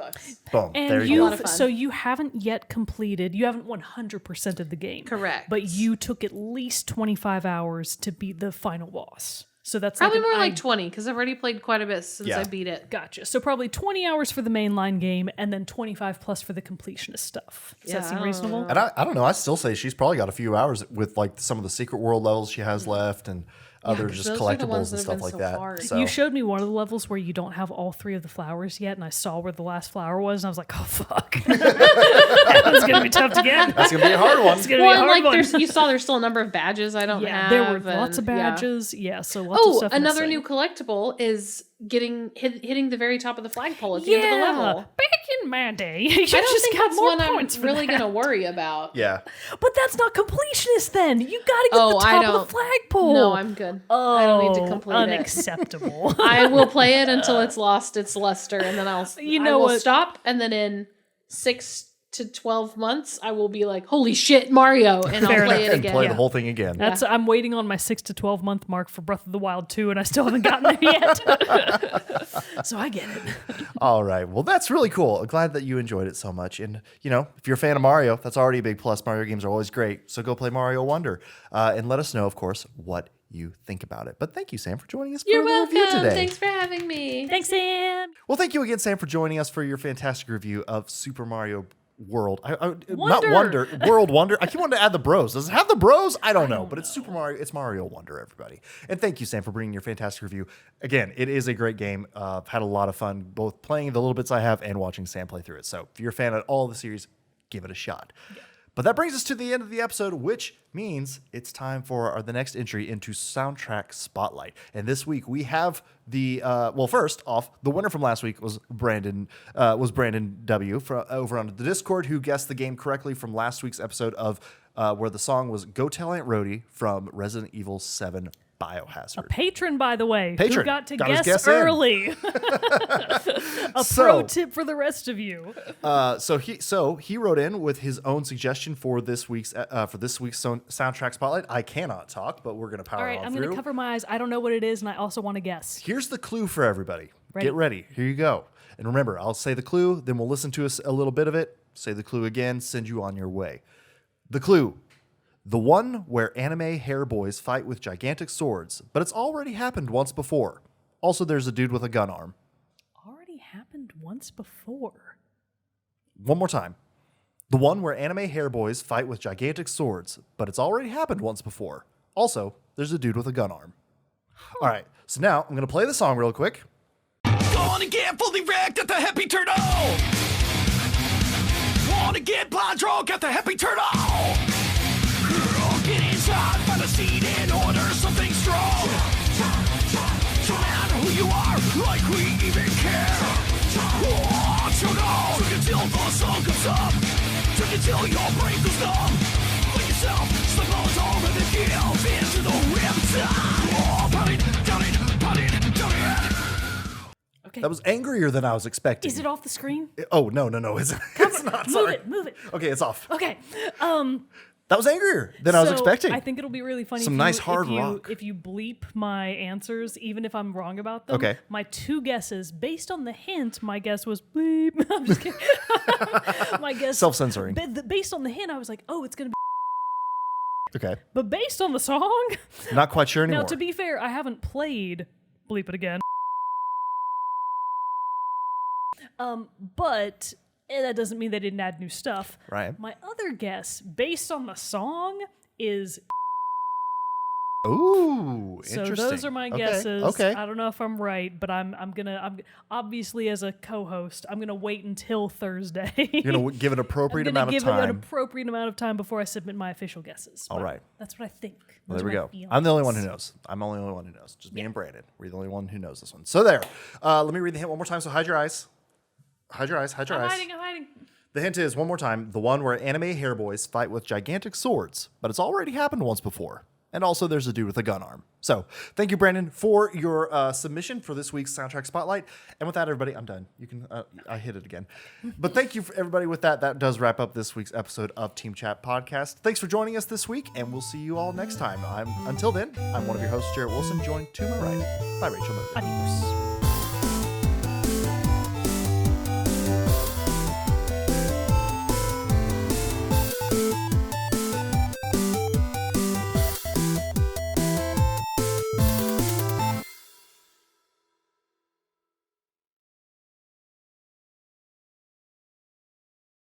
boom, And there you go. lot of fun. so you haven't yet completed, you haven't 100% of the game. Correct. But you took at least 25 hours to beat the final boss. So that's Probably like more like 20 because I've already played quite a bit since Yeah. I beat it. Gotcha. So probably 20 hours for the mainline game and then 25 plus for the completionist stuff. Does that Yeah, seem I don't reasonable? And I don't know. I still say she's probably got a few hours with like some of the secret world levels she has left and other 'cause just those are the ones collectibles that and have stuff been like so that. hard. So You showed me one of the levels where you don't have all three of the flowers yet, and I saw where the last flower was, and I was like, "Oh fuck, that one's gonna be tough to get." that's gonna be a hard one. It's gonna be a Well, and hard like one. you saw there's still a number of badges I don't Yeah, have. there were lots and- of yeah. badges. Yeah, so lots of Oh, stuff. another missing. new collectible is hitting the very top of the flagpole at the end of the level. Back in my day, you I don't just think got that's more one I'm points for really that. gonna worry about. Yeah. But that's not completionist. Then you gotta get Oh, the I top don't- of the flagpole. No, I'm good. Oh, I don't need to complete it. unacceptable. I will play it until it's lost its luster, and then You I know will what? stop, and then in 6 to 12 months, I will be like, "Holy shit, Mario!" and Fair I'll play enough. it And again. play Yeah. the whole thing again. That's I'm waiting on my 6 to 12 month mark for Breath of the Wild 2, and I still haven't gotten there yet. So I get it. All right. Well, that's really cool. I'm glad that you enjoyed it so much. And, you know, if you're a fan of Mario, that's already a big plus. Mario games are always great. So go play Mario Wonder. And let us know, of course, what you think about it. But thank you, Sam, for joining us for You're the welcome. review today. Thanks for having me. Thanks, Sam. Well, thank you again, Sam, for joining us for your fantastic review of Super Mario World. Not Wonder. Wonder. World Wonder. I keep wanting to add the bros. Does it have the bros? I don't know. But it's Super Mario. It's Mario Wonder, everybody. And thank you, Sam, for bringing your fantastic review. Again, it is a great game. I've had a lot of fun both playing the little bits I have and watching Sam play through it. So if you're a fan of all the series, give it a shot. Yeah. But that brings us to the end of the episode, which means it's time for the next entry into Soundtrack Spotlight. And this week we have the first off, the winner from last week was Brandon W. from over on the Discord, who guessed the game correctly from last week's episode of where the song was "Go Tell Aunt Rhody" from Resident Evil 7 Biohazard. Patron, by the way, Patron. who got to Got his guess guess in. early. A pro tip for the rest of you. So he wrote in with his own suggestion for this week's soundtrack spotlight. I cannot talk, but we're gonna power All right, on I'm through. going to cover my eyes. I don't know what it is, and I also want to guess. Here's the clue for everybody. Ready? Get ready. Here you go. And remember, I'll say the clue, then we'll listen to a little bit of it. Say the clue again. Send you on your way. The clue. The one where anime hair boys fight with gigantic swords, but it's already happened once before. Also, there's a dude with a gun arm. Already happened once before. One more time. The one where anime hair boys fight with gigantic swords, but it's already happened once before. Also, there's a dude with a gun arm. All right, so now I'm going to play the song real quick. Gonna get fully wrecked at the Happy Turtle. Wanna get blind drunk at the Happy Turtle. Get inside, find a seat and order something strong. No matter who you are, like we even care. Want to know? Drink until the sun comes up. Drink until your brain goes numb. Put yourself, slip on the dome and then give into the riptide. Oh, pound it. Okay. That was angrier than I was expecting. Is it off the screen? Oh, no. It's not. Sorry. Move it. Okay, it's off. Okay. That was angrier than I was So, expecting. I think it'll be really funny. Some if nice you, hard if you, rock. If you bleep my answers, even if I'm wrong about them. Okay. My two guesses, based on the hint, my guess was bleep. I'm just kidding. My guess. Self-censoring. Based on the hint, I was like, oh, it's gonna be. Okay. But based on the song, Not quite sure anymore. now to be fair, I haven't played bleep it again. But that doesn't mean they didn't add new stuff. Right. My other guess, based on the song, is Ooh, so interesting. those are my Okay, guesses. Okay. I don't know if I'm right, but I'm obviously as a co-host, I'm gonna wait until Thursday. You're going to give it appropriate I'm gonna amount of give it an time. appropriate amount of time before I submit my official guesses. All But right. That's what I think. Well, Those there we are go. my feelings. I'm the only one who knows. I'm the only one who knows. Just me and Brandon. We're the only one who knows this one. So there. Let me read the hint one more time. So hide your eyes. Hide your eyes. Hide your I'm eyes. hiding. The hint is, one more time, the one where anime hair boys fight with gigantic swords, but it's already happened once before. And also there's a dude with a gun arm. So thank you, Brandon, for your submission for this week's Soundtrack Spotlight. And with that, everybody, I'm done. You can, I hit it again. But thank you for everybody with that. That does wrap up this week's episode of Team Chat Podcast. Thanks for joining us this week, and we'll see you all next time. Until then, I'm one of your hosts, Jerrett Wilson, joined to my right by Rachel Mogan. Adios.